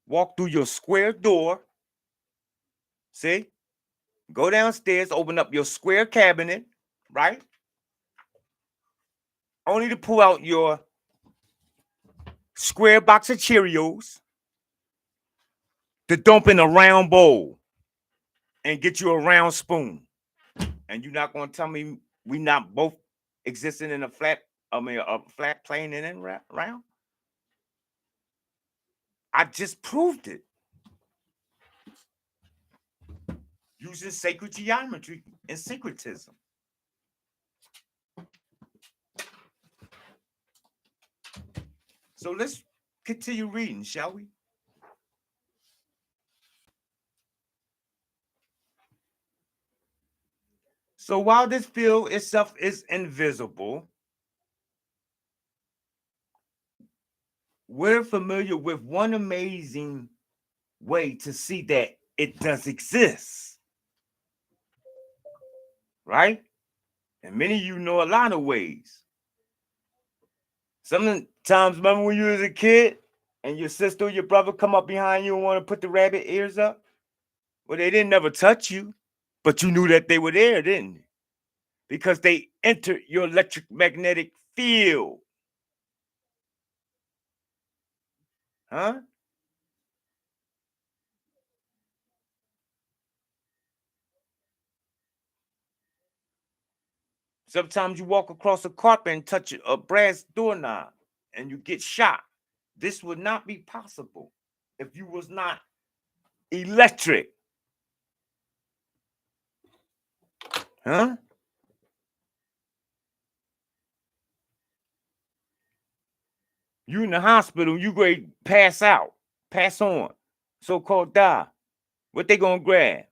walk through your square door, see? Go downstairs, open up your square cabinet, right? Only to pull out your square box of Cheerios, to dump in a round bowl and get you a round spoon. And you're not gonna tell me we not both existing in a flat plane and round? I just proved it using sacred geometry and syncretism. So let's continue reading, shall we? So while this field itself is invisible, we're familiar with one amazing way to see that it does exist. Right? And many of you know a lot of ways. Sometimes, remember when you was a kid and your sister or your brother come up behind you and want to put the rabbit ears up? Well, they didn't never touch you, but you knew that they were there, didn't you? Because they entered your electromagnetic field. Huh? Sometimes you walk across a carpet and touch a brass doorknob and you get shot. This would not be possible if you was not electric. Huh? You in the hospital, you going to pass out, pass on, so-called die. What they gonna grab?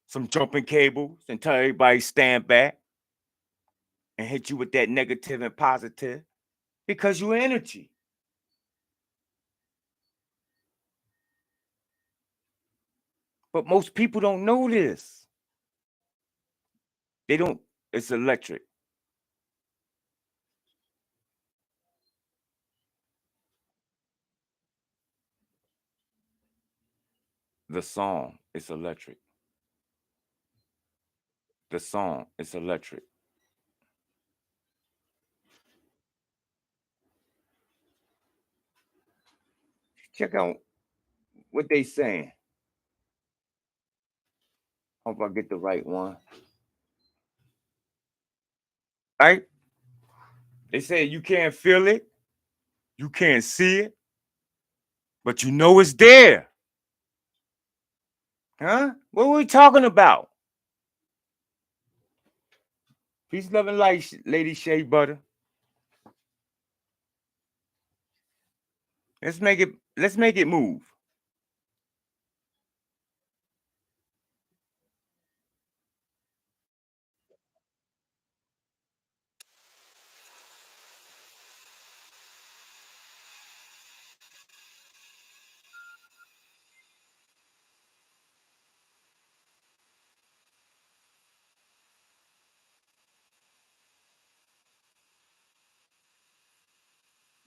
Some jumping cables and tell everybody stand back and hit you with that negative and positive because you're energy. But most people don't know this. They don't. It's electric. The song is electric. The song is electric. Check out what they saying. Hope I get the right one. Right? They say you can't feel it, you can't see it, but you know it's there. Huh? What are we talking about? Peace, love, and light, Lady Shea Butter. Let's make it move.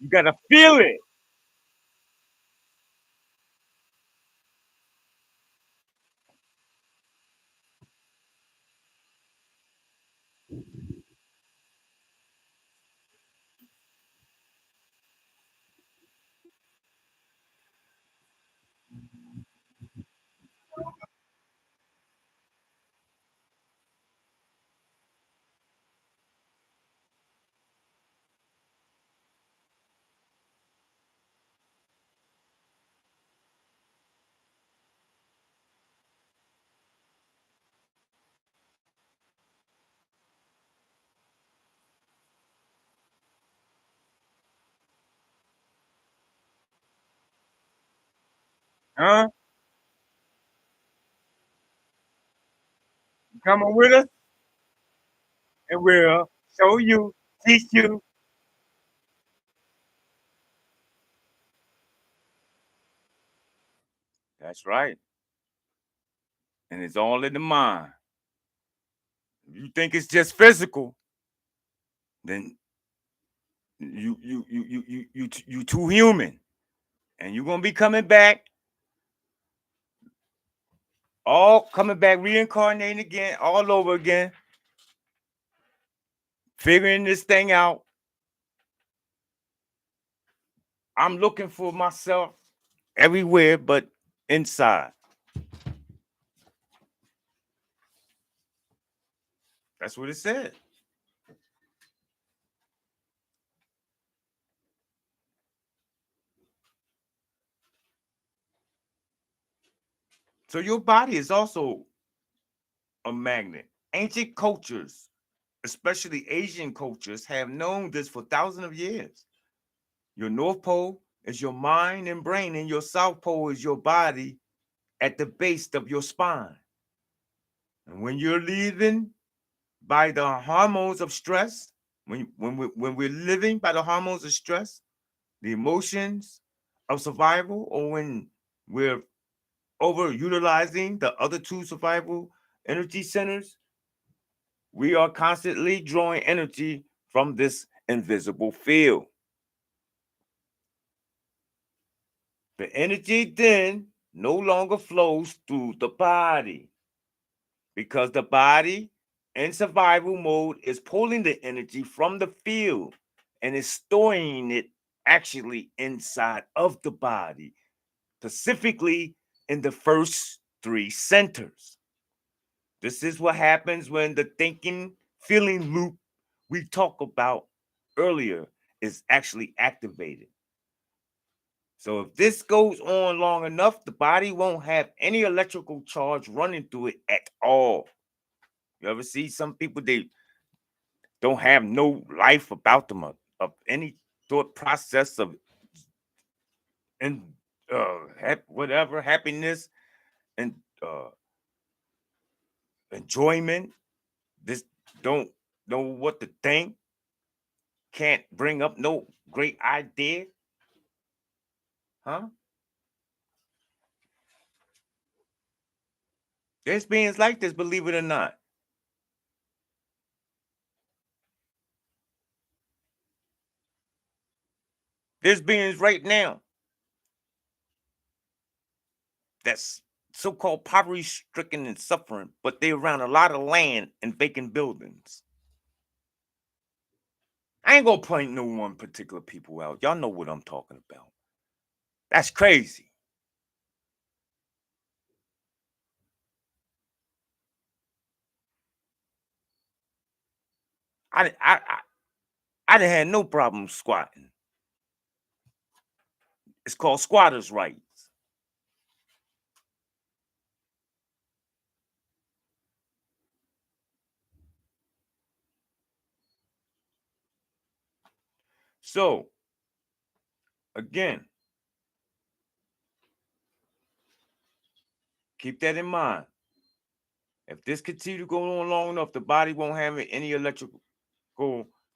You gotta feel it. Huh? Come on with us, and we'll show you, teach you. That's right. And it's all in the mind. If you think it's just physical, then you too human. And you're gonna be coming back, all coming back, reincarnating again, all over again, figuring this thing out. I'm looking for myself everywhere but inside. That's what it said. So your body is also a magnet. Ancient cultures, especially Asian cultures, have known this for thousands of years. Your North Pole is your mind and brain, and your South Pole is your body at the base of your spine. And when you're leaving by the hormones of stress, when we're living by the hormones of stress, the emotions of survival, or when we're overutilizing the other two survival energy centers, we are constantly drawing energy from this invisible field. The energy then no longer flows through the body because the body in survival mode is pulling the energy from the field and is storing it actually inside of the body, specifically in the first three centers. This is what happens when the thinking feeling loop we talked about earlier is actually activated. So if this goes on long enough, the body won't have any electrical charge running through it at all. You ever see some people, they don't have no life about them of any thought process of and whatever happiness and enjoyment. This don't know what to think. Can't bring up no great idea, huh? There's beings like this, believe it or not. There's beings right now that's so-called poverty-stricken and suffering, but they're around a lot of land and vacant buildings. I ain't gonna point no one particular people out. Y'all know what I'm talking about. That's crazy. I didn't have no problem squatting. It's called squatters' rights. So again, keep that in mind. If this continue to go on long enough, the body won't have any electrical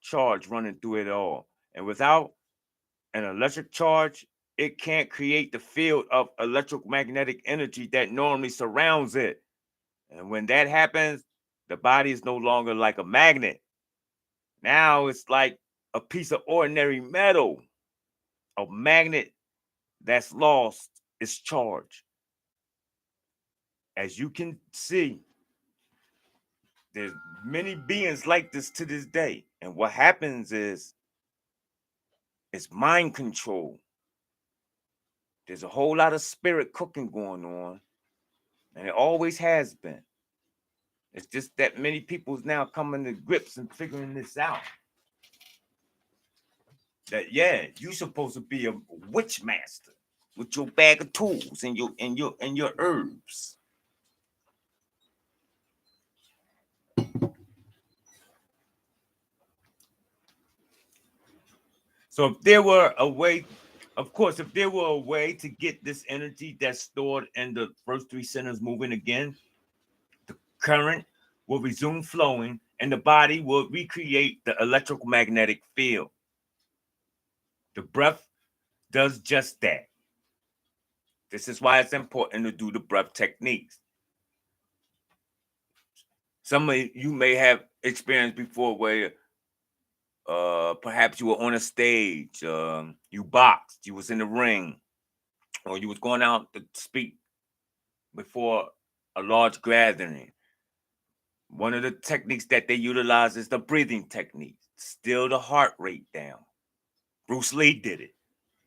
charge running through it at all. And without an electric charge, it can't create the field of electromagnetic energy that normally surrounds it. And when that happens, the body is no longer like a magnet. Now it's like a piece of ordinary metal. A magnet that's lost its charge. As you can see, there's many beings like this to this day. And what happens is it's mind control. There's a whole lot of spirit cooking going on, and it always has been. It's just that many people's now coming to grips and figuring this out. That yeah, you're supposed to be a witch master with your bag of tools and your herbs. So if there were a way, of course, if there were a way to get this energy that's stored in the first three centers moving again, the current will resume flowing and the body will recreate the electromagnetic field. The breath does just that. This is why it's important to do the breath techniques. Some of you may have experienced before where perhaps you were on a stage, you boxed, you was in the ring, or you was going out to speak before a large gathering. One of the techniques that they utilize is the breathing technique. Still the heart rate down. Bruce Lee did it.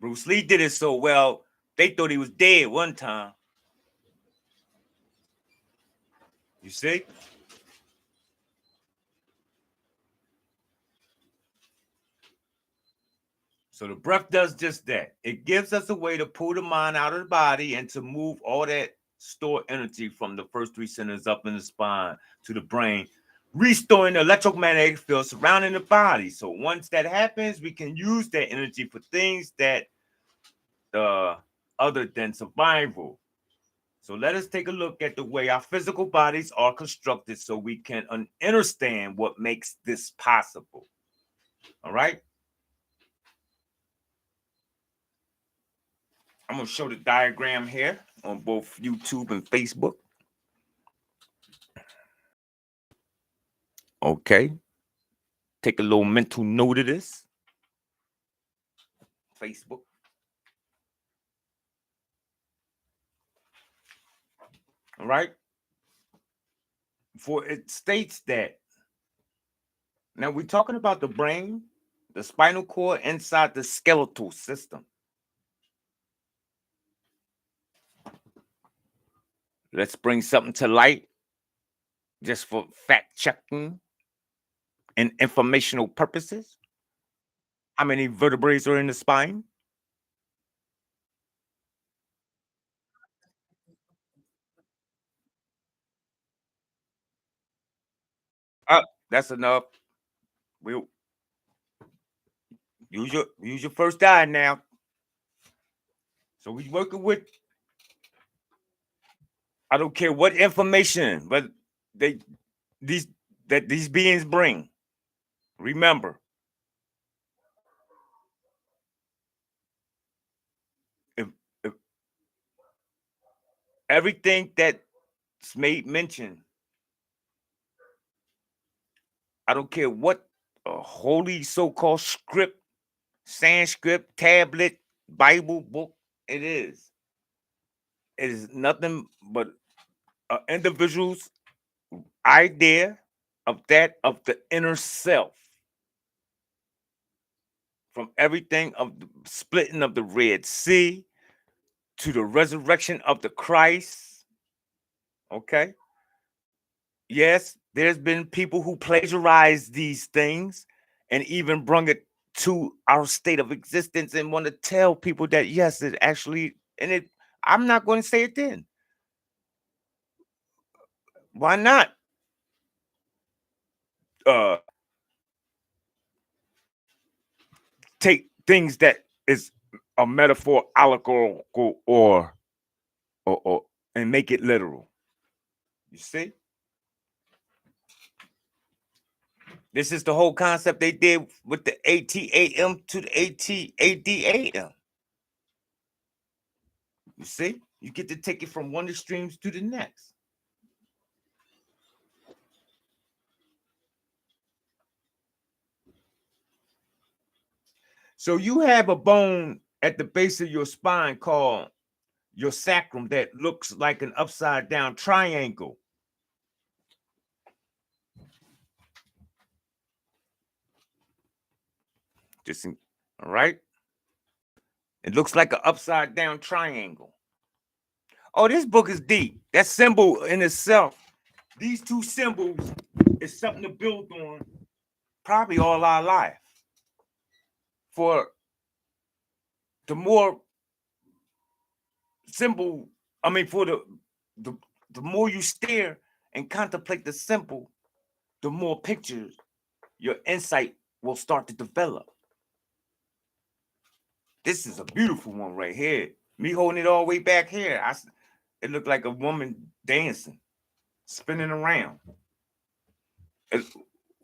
Bruce Lee did it so well, they thought he was dead one time. You see? So the breath does just that. It gives us a way to pull the mind out of the body and to move all that stored energy from the first three centers up in the spine to the brain, restoring the electromagnetic field surrounding the body. So once that happens, we can use that energy for things that other than survival. So let us take a look at the way our physical bodies are constructed so we can understand what makes this possible. All right. I'm going to show the diagram here on both YouTube and Facebook. Okay. Take a little mental note of this. Facebook. All right. For it states that. Now we're talking about the brain, the spinal cord inside the skeletal system. Let's bring something to light just for fact checking and informational purposes. How many vertebrae are in the spine? That's enough. We'll use your first eye now. So we're working with, I don't care what information, but they these that these beings bring. Remember, if, if everything that's made mention, I don't care what holy so-called script, Sanskrit, tablet, Bible book it is. It is nothing but an individual's idea of the inner self. From everything of the splitting of the Red Sea, to the resurrection of the Christ. Okay. Yes, there's been people who plagiarize these things and even bring it to our state of existence and want to tell people that yes, it actually, and it, I'm not going to say it then. Why not? Uh Take things that is a metaphor allegorical or and make it literal. You see? This is the whole concept they did with the ATAM to the ATADAM. You see? You get to take it from one extremes to the next. So you have a bone at the base of your spine called your sacrum that looks like an upside down triangle. All right? It looks like an upside down triangle. Oh, this book is deep. That symbol in itself, these two symbols is something to build on probably all our life. For the more symbol, for the more you stare and contemplate the symbol, the more pictures your insight will start to develop. This is a beautiful one right here. Me holding it all the way back here. It looked like a woman dancing, spinning around.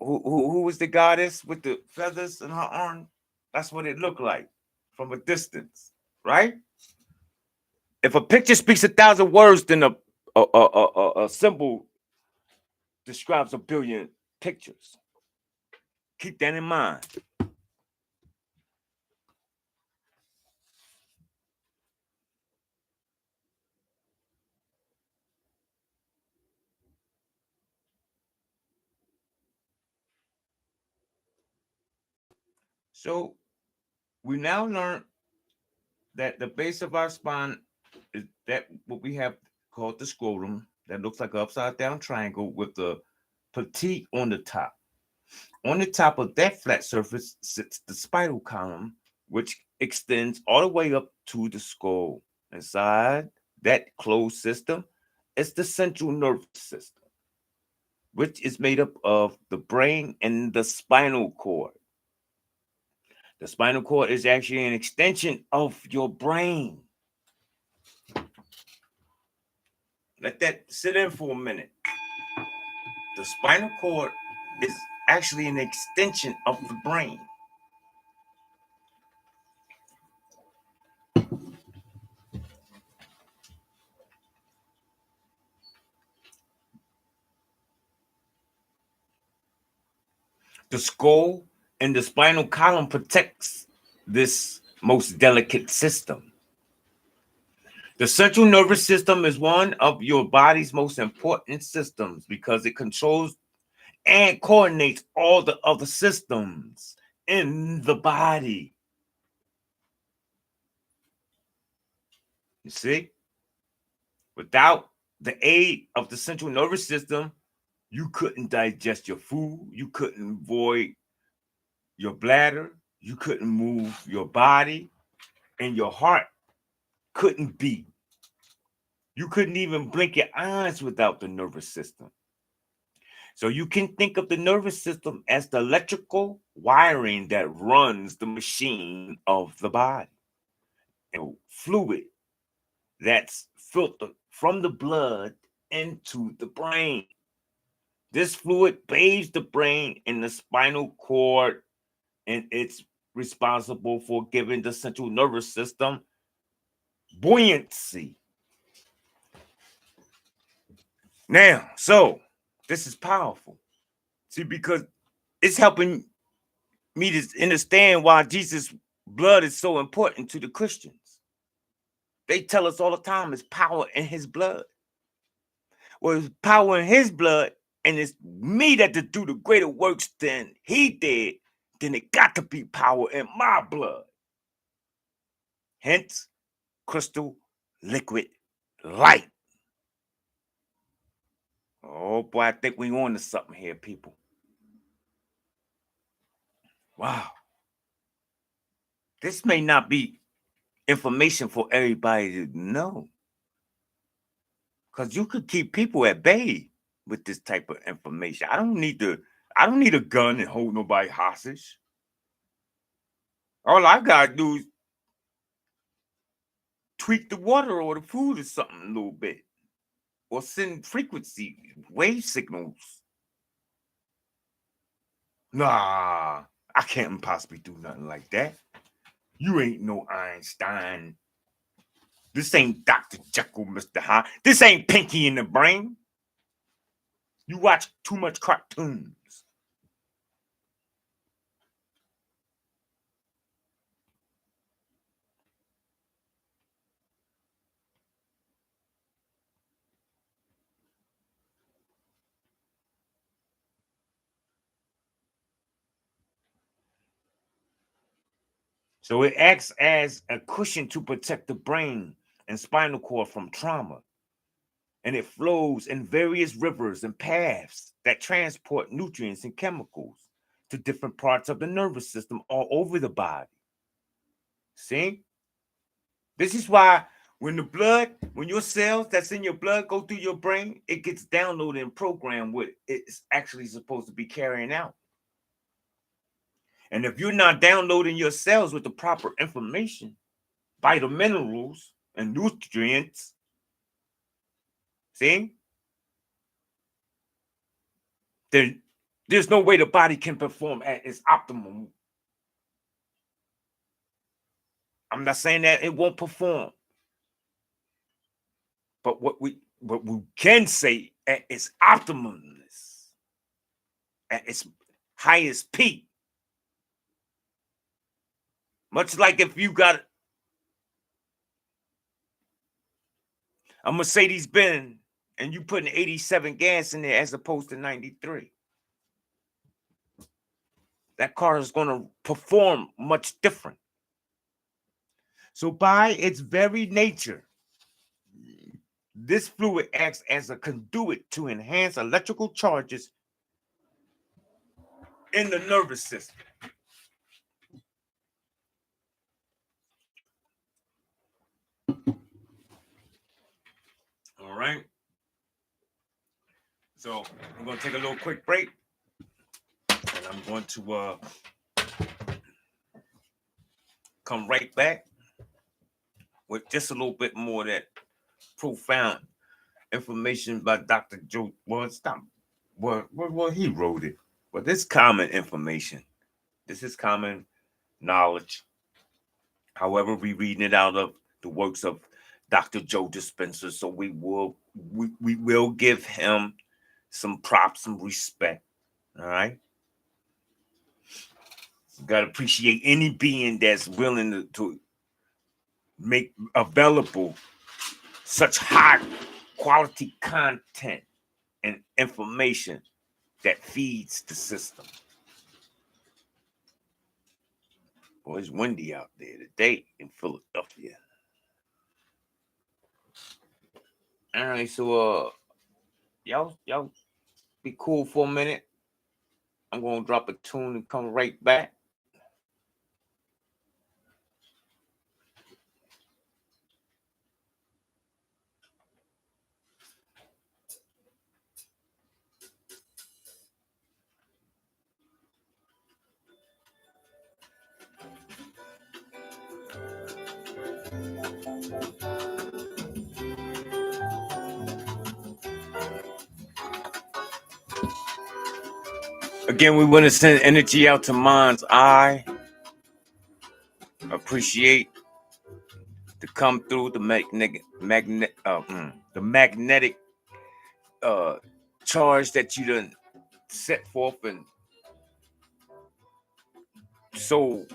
Who was the goddess with the feathers in her arm? That's what it looked like from a distance, right? If a picture speaks 1,000 words, then a symbol describes 1,000,000,000 pictures. Keep that in mind. So we now learn that the base of our spine is that what we have called the scrotum that looks like an upside down triangle with the petite on the top. On the top of that flat surface sits the spinal column, which extends all the way up to the skull. Inside that closed system is the central nervous system, which is made up of the brain and the spinal cord. The spinal cord is actually an extension of your brain. Let that sit in for a minute. The spinal cord is actually an extension of the brain. The skull and the spinal column protects this most delicate system. The central nervous system is one of your body's most important systems because it controls and coordinates all the other systems in the body. You see? Without the aid of the central nervous system, you couldn't digest your food, you couldn't void your bladder, you couldn't move your body, and your heart couldn't beat. You couldn't even blink your eyes without the nervous system. So you can think of the nervous system as the electrical wiring that runs the machine of the body. And fluid that's filtered from the blood into the brain. This fluid bathes the brain and the spinal cord, and it's responsible for giving the central nervous system buoyancy. Now, so this is powerful. See, because it's helping me to understand why Jesus' blood is so important to the Christians. They tell us all the time it's power in his blood. Well, it's power in his blood, and it's me that to do the greater works than he did, then it got to be power in my blood. Hence, crystal liquid light. Oh boy, I think we on to something here, people. Wow. This may not be information for everybody to know. Because you could keep people at bay with this type of information. I don't need a gun and hold nobody hostage. All I gotta do is tweak the water or the food or something a little bit. Or send frequency wave signals. Nah, I can't possibly do nothing like that. You ain't no Einstein. This ain't Dr. Jekyll, Mr. Hyde. This ain't Pinky in the Brain. You watch too much cartoons. So it acts as a cushion to protect the brain and spinal cord from trauma. And it flows in various rivers and paths that transport nutrients and chemicals to different parts of the nervous system all over the body. See? This is why when your cells that's in your blood go through your brain, it gets downloaded and programmed what it's actually supposed to be carrying out. And if you're not downloading your cells with the proper information, vital minerals and nutrients, see, then there's no way the body can perform at its optimum. I'm not saying that it won't perform, but what we can say at its optimumness, at its highest peak, much like if you got a Mercedes Benz and you putting 87 gas in there as opposed to 93. That car is going to perform much different. So by its very nature, this fluid acts as a conduit to enhance electrical charges in the nervous system. All right. So I'm going to take a little quick break, and I'm going to come right back with just a little bit more of that profound information by Dr. Joe. Well, stop. Well, he wrote it, but this common information. This is common knowledge. However, we reading it out of the works of Dr. Joe Dispenza, so we will give him some props, some respect. All right. You gotta appreciate any being that's willing to make available such high quality content and information that feeds the system. Boy, it's windy out there today in Philadelphia. All right, so y'all be cool for a minute. I'm gonna drop a tune and come right back. Again, we want to send energy out to Mind's Eye. Appreciate to come through the magnetic charge that you done set forth and so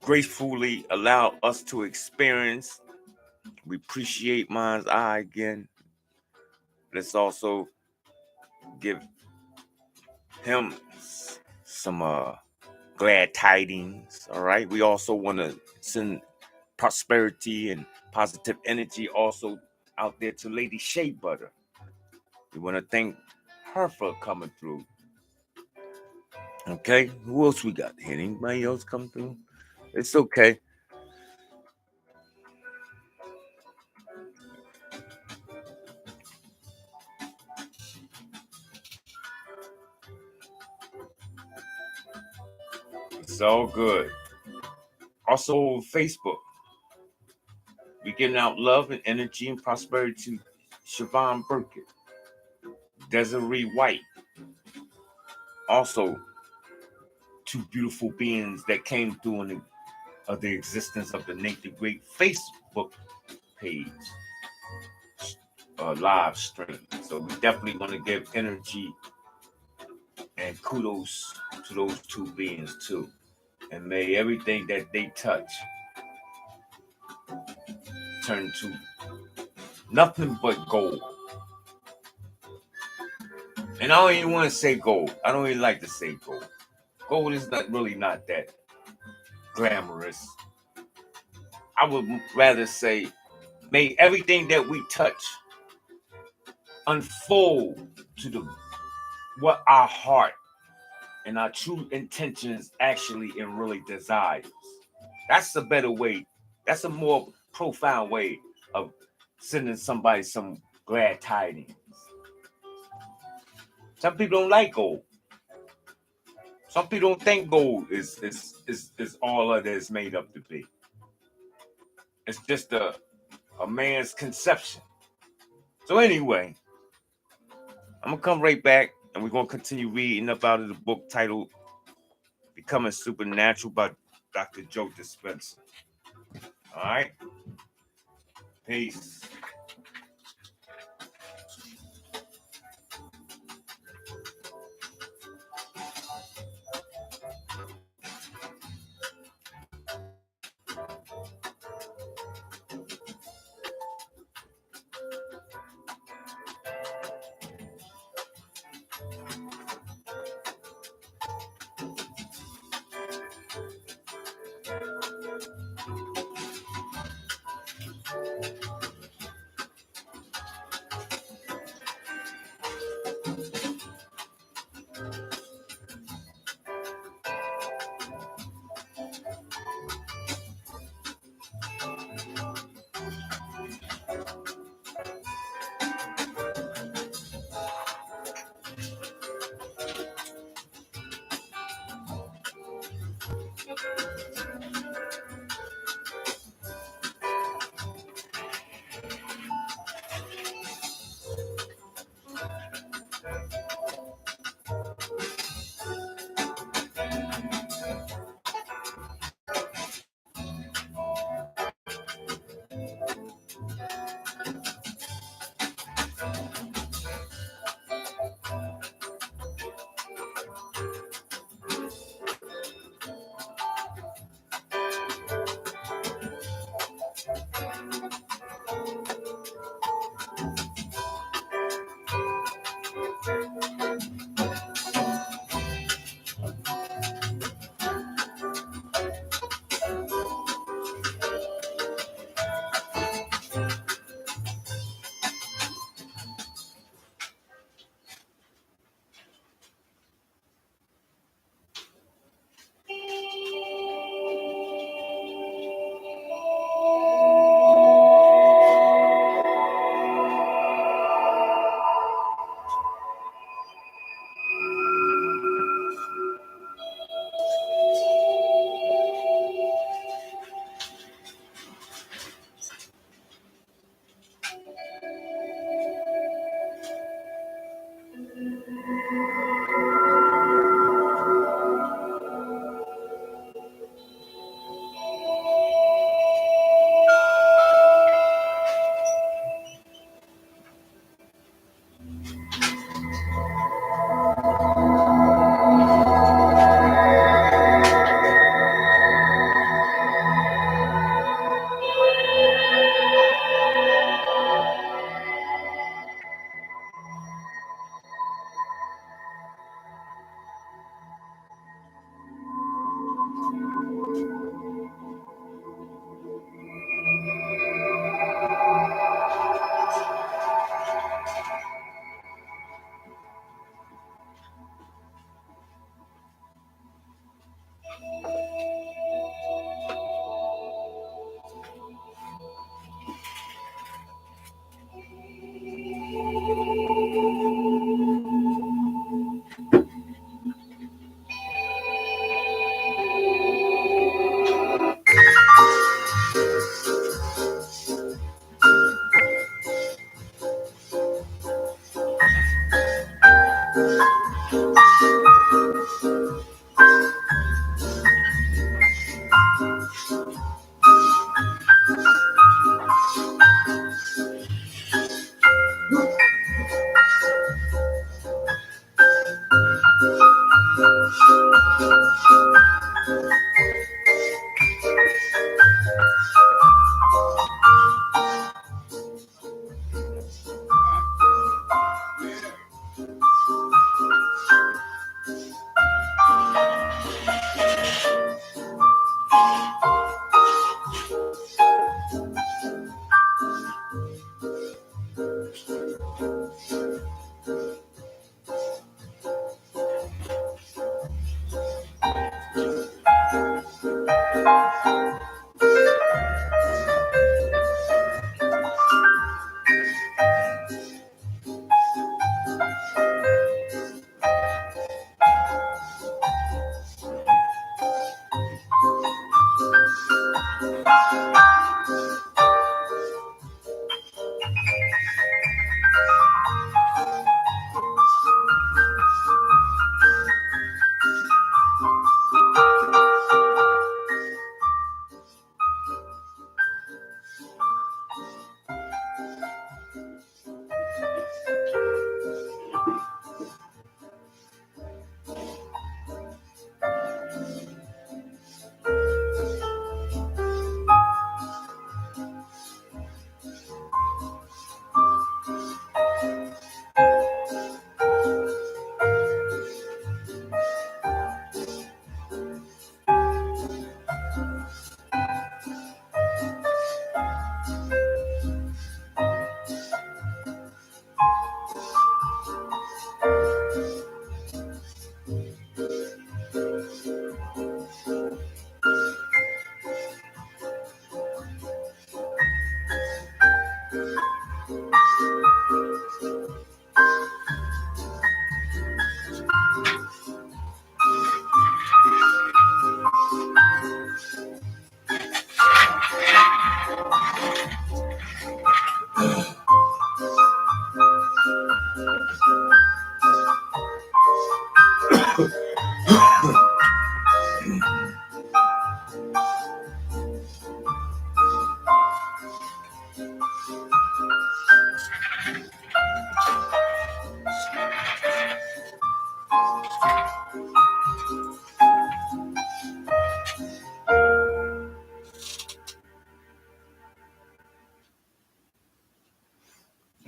gracefully allow us to experience. We appreciate Mind's Eye again. Let's also give him some glad tidings. All right. We also want to send prosperity and Positive energy also out there to Lady Shea Butter. We want to thank her for coming through. Okay, who else we got? Anybody else come through? It's okay. It's all good. Also, Facebook. We giving out love and energy and prosperity to Siobhan Burkett, Desiree White. Also, two beautiful beings that came through in the existence of the Nate the Great Facebook page live stream. So we definitely want to give energy and kudos to those two beings too. And may everything that they touch turn to nothing but gold. And I don't even want to say gold. I don't even like to say gold. Gold is not that glamorous. I would rather say, may everything that we touch unfold to the what our heart and our true intentions actually and really desires. That's a better way. That's a more profound way of sending somebody some glad tidings. Some people don't like gold. Some people don't think gold is all that it's made up to be. It's just a man's conception. So anyway, I'm gonna come right back and we're gonna continue reading up out of the book titled Becoming Supernatural by Dr. Joe Dispenza. All right. Peace.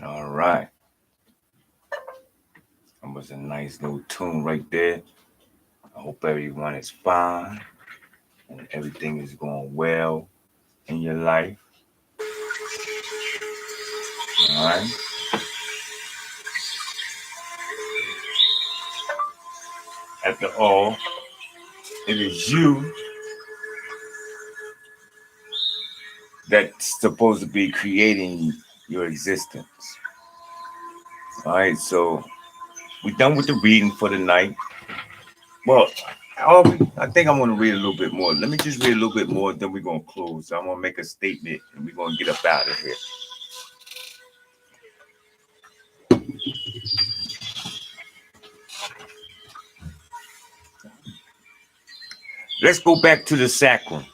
All right. That was a nice little tune right there. I hope everyone is fine and everything is going well in your life. All right. After all, it is you that's supposed to be creating your existence. All right. So we're done with the reading for the night. Well, I think I'm going to read a little bit more. Let me just read a little bit more, then we're going to close. I'm going to make a statement and we're going to get up out of here. Let's go back to the sacrum.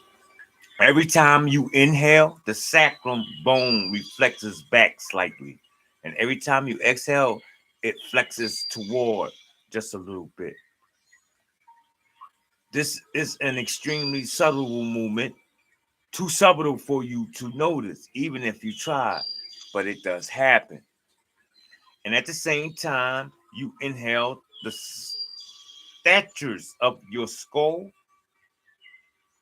Every time you inhale, the sacrum bone reflexes back slightly. And every time you exhale, it flexes toward just a little bit. This is an extremely subtle movement, too subtle for you to notice, even if you try, but it does happen. And at the same time, you inhale, the statures of your skull,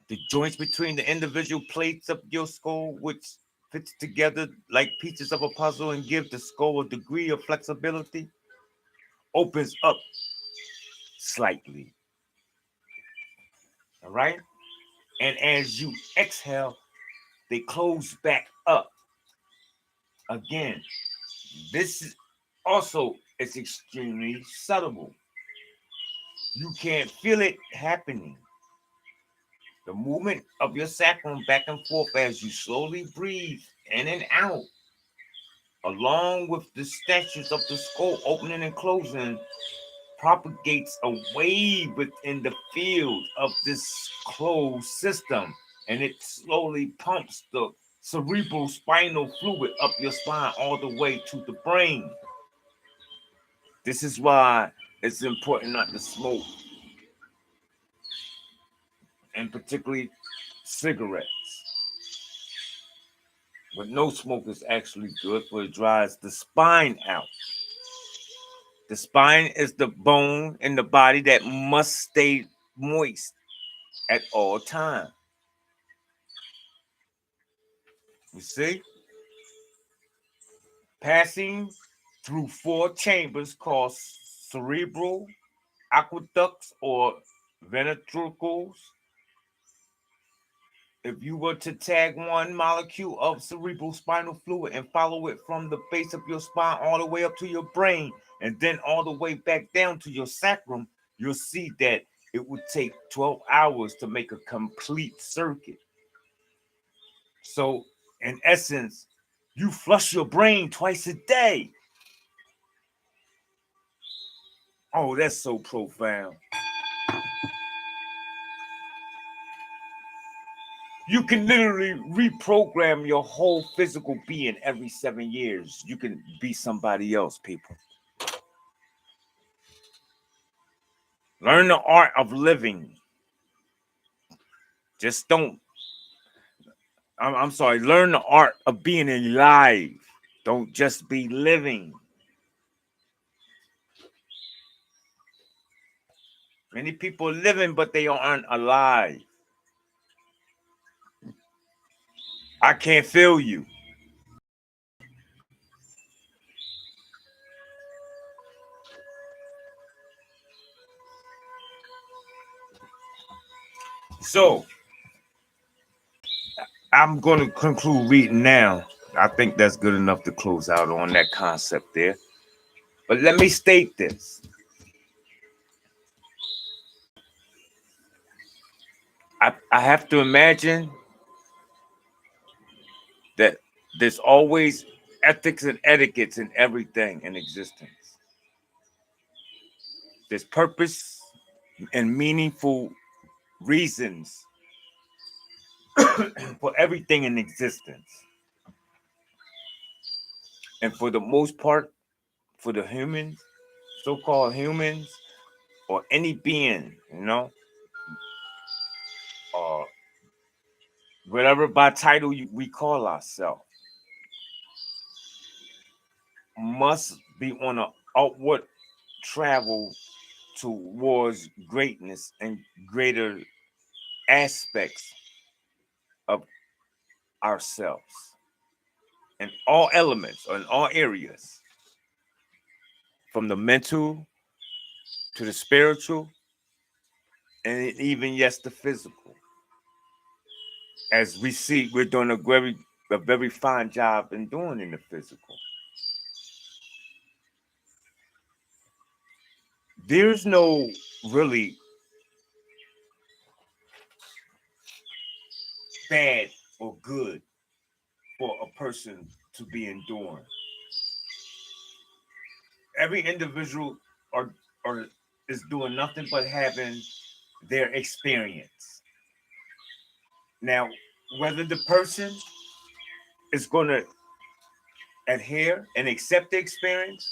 the joints between the individual plates of your skull, which fits together like pieces of a puzzle and give the skull a degree of flexibility, opens up slightly. All right? And as you exhale, they close back up. Again, this is also it's extremely subtle. You can't feel it happening. The movement of your sacrum back and forth as you slowly breathe in and out along with the statutes of the skull opening and closing, propagates a wave within the field of this closed system, and it slowly pumps the cerebral spinal fluid up your spine all the way to the brain. This is why it's important not to smoke, and particularly cigarettes. But no smoke is actually good, for it dries the spine out. The spine is the bone in the body that must stay moist at all times. You see? Passing through four chambers called cerebral aqueducts or ventricles. If you were to tag one molecule of cerebral spinal fluid and follow it from the base of your spine all the way up to your brain and then all the way back down to your sacrum, you'll see that it would take 12 hours to make a complete circuit. So, in essence, you flush your brain twice a day. Oh, that's so profound. You can literally reprogram your whole physical being every 7 years. You can be somebody else, people. Learn the art of living. Just don't, I'm sorry, learn the art of being alive. Don't just be living. Many people living, but they aren't alive. I can't feel you. So, I'm going to conclude reading now. I think that's good enough to close out on that concept there. But let me state this. I have to imagine that there's always ethics and etiquettes in everything in existence. There's purpose and meaningful reasons for everything in existence. And for the most part, for the humans, so-called humans, or any being, uh, whatever by title we call ourselves, must be on an upward travel towards greatness and greater aspects of ourselves in all elements or in all areas, from the mental to the spiritual, and even yes, the physical. As we see, we're doing a very fine job in doing in the physical. There's no really bad or good for a person to be enduring. Every individual or is doing nothing but having their experience. Now, whether the person is going to adhere and accept the experience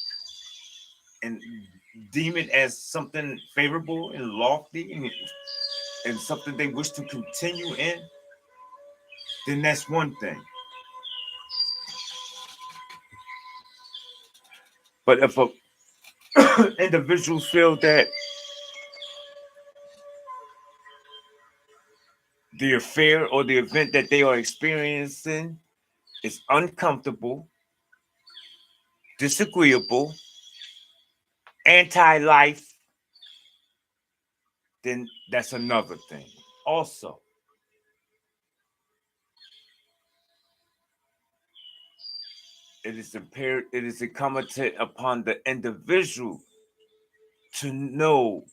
and deem it as something favorable and lofty and something they wish to continue in, then that's one thing. But if a individual feel that the affair or the event that they are experiencing is uncomfortable, disagreeable, anti-life, then that's another thing. Also, it is imperative, it is incumbent upon the individual to know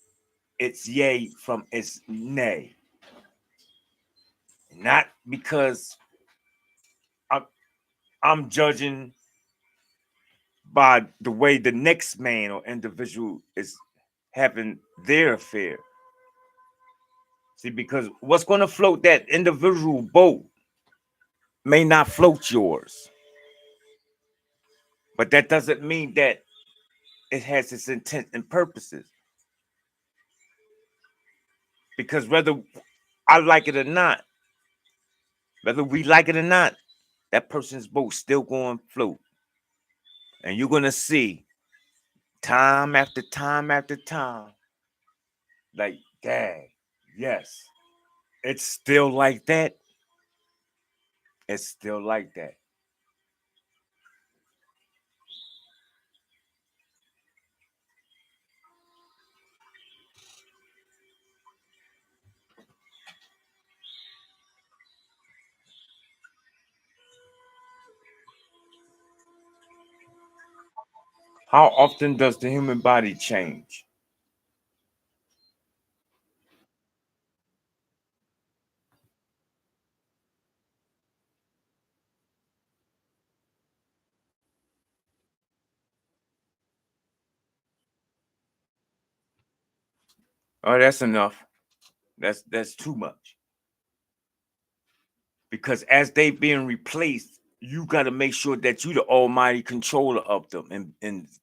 its yay from its nay. Not because I'm, I'm judging by the way the next man or individual is having their affair. See, because what's going to float that individual boat may not float yours, but that doesn't mean that it has its intent and purposes. Because whether I like it or not, whether we like it or not, that person's boat still going to float. And you're going to see time after time after time, like, dang, yes, it's still like that. It's still like that. How often does the human body change? Oh, that's enough. That's too much. Because as they being replaced, you got to make sure that you the almighty controller of them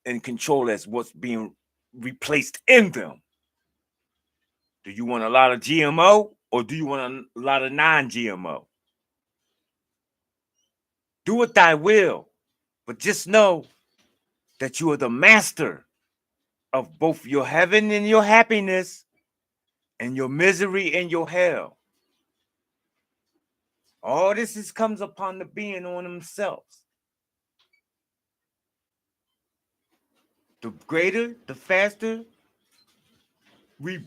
and control as what's being replaced in them. Do you want a lot of GMO or do you want a lot of non-GMO? Do what thy will, but just know that you are the master of both your heaven and your happiness and your misery and your hell. All this comes upon the being on themselves. The greater, the faster we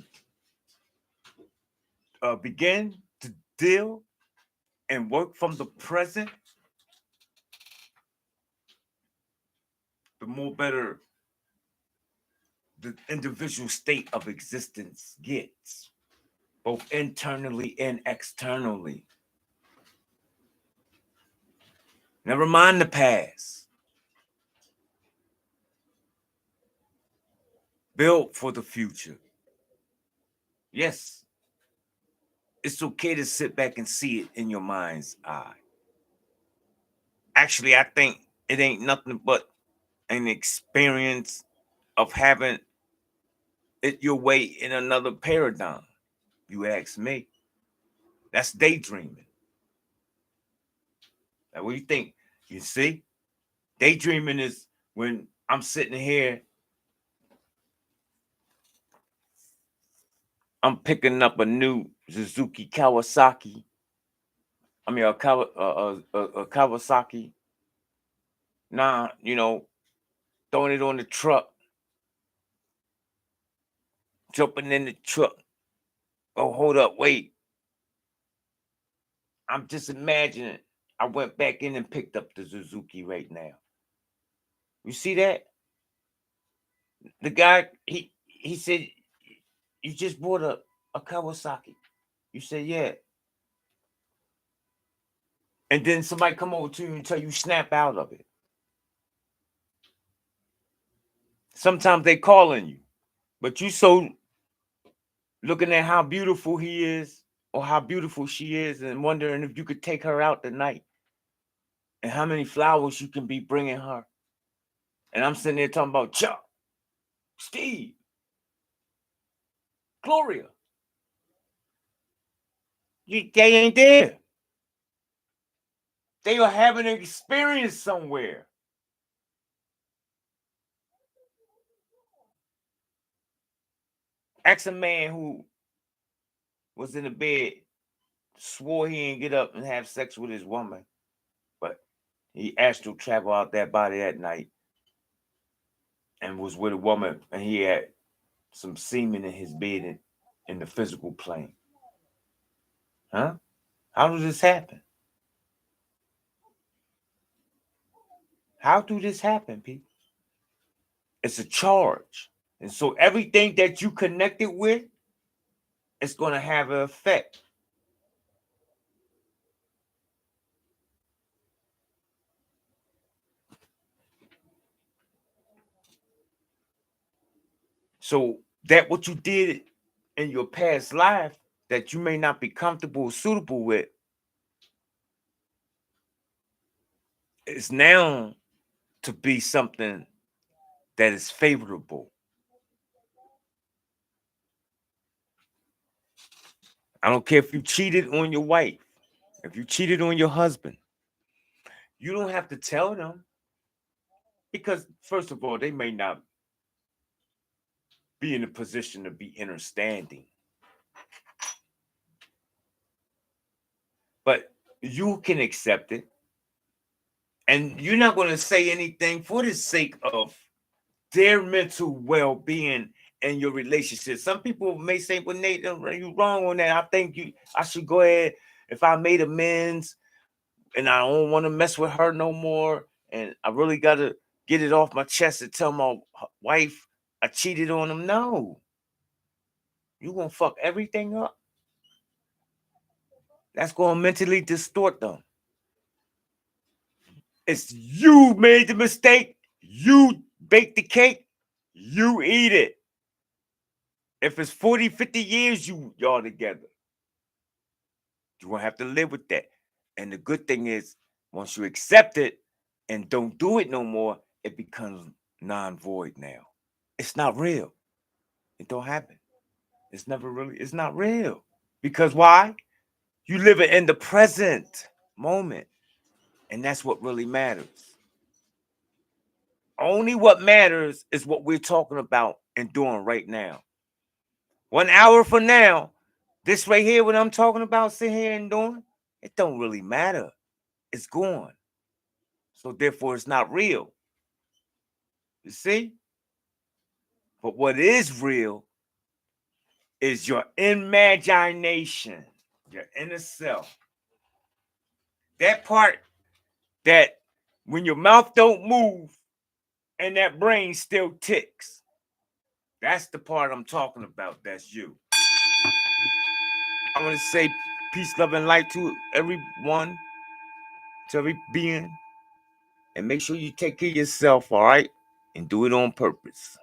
begin to deal and work from the present, the more better the individual state of existence gets, both internally and externally. Never mind the past. Build for the future. Yes, it's okay to sit back and see it in your mind's eye. Actually, I think it ain't nothing but an experience of having it your way in another paradigm. You ask me. That's daydreaming. Now, what do you think? You see? Daydreaming is when I'm sitting here, I'm picking up a new Suzuki Kawasaki. I mean, a Kawasaki. Nah, throwing it on the truck, jumping in the truck. Oh, hold up, wait. I'm just imagining. I went back in and picked up the Suzuki right now. You see that? The guy, he said, you just bought a Kawasaki. You said, yeah. And then somebody come over to you and tell you snap out of it. Sometimes they calling you, but you so looking at how beautiful he is or how beautiful she is and wondering if you could take her out tonight and how many flowers you can be bringing her. And I'm sitting there talking about Chuck, Steve, Gloria. They ain't there. They are having an experience somewhere. Ask a man who was in the bed, swore he ain't get up and have sex with his woman, but he astral travel out that body that night and was with a woman, and he had some semen in his bed in the physical plane. Huh? How does this happen? How do this happen, people? It's a charge. And so everything that you connected with, it's going to have an effect. So that what you did in your past life that you may not be comfortable or suitable with is now to be something that is favorable. I don't care if you cheated on your wife, if you cheated on your husband, you don't have to tell them because, first of all, they may not be in a position to be understanding. But you can accept it. And you're not going to say anything for the sake of their mental well-being and your relationship. Some people may say, well, Nate, you wrong on that. I think I should go ahead. If I made amends and I don't want to mess with her no more, and I really got to get it off my chest and tell my wife I cheated on him. No. You're going to fuck everything up. That's going to mentally distort them. It's you made the mistake. You bake the cake. You eat it. If it's 40, 50 years y'all together, you're going to have to live with that. And the good thing is, once you accept it and don't do it no more, it becomes non-void now. It's not real. It don't happen. It's not real. Because why? You live it in the present moment. And that's what really matters. Only what matters is what we're talking about and doing right now. 1 hour from now, this right here, what I'm talking about, sitting here and doing, it don't really matter. It's gone. So therefore, it's not real. You see? But what is real is your imagination, your inner self. That part that when your mouth don't move and that brain still ticks. That's the part I'm talking about. That's you. I want to say peace, love, and light to everyone, to every being. And make sure you take care of yourself, all right? And do it on purpose.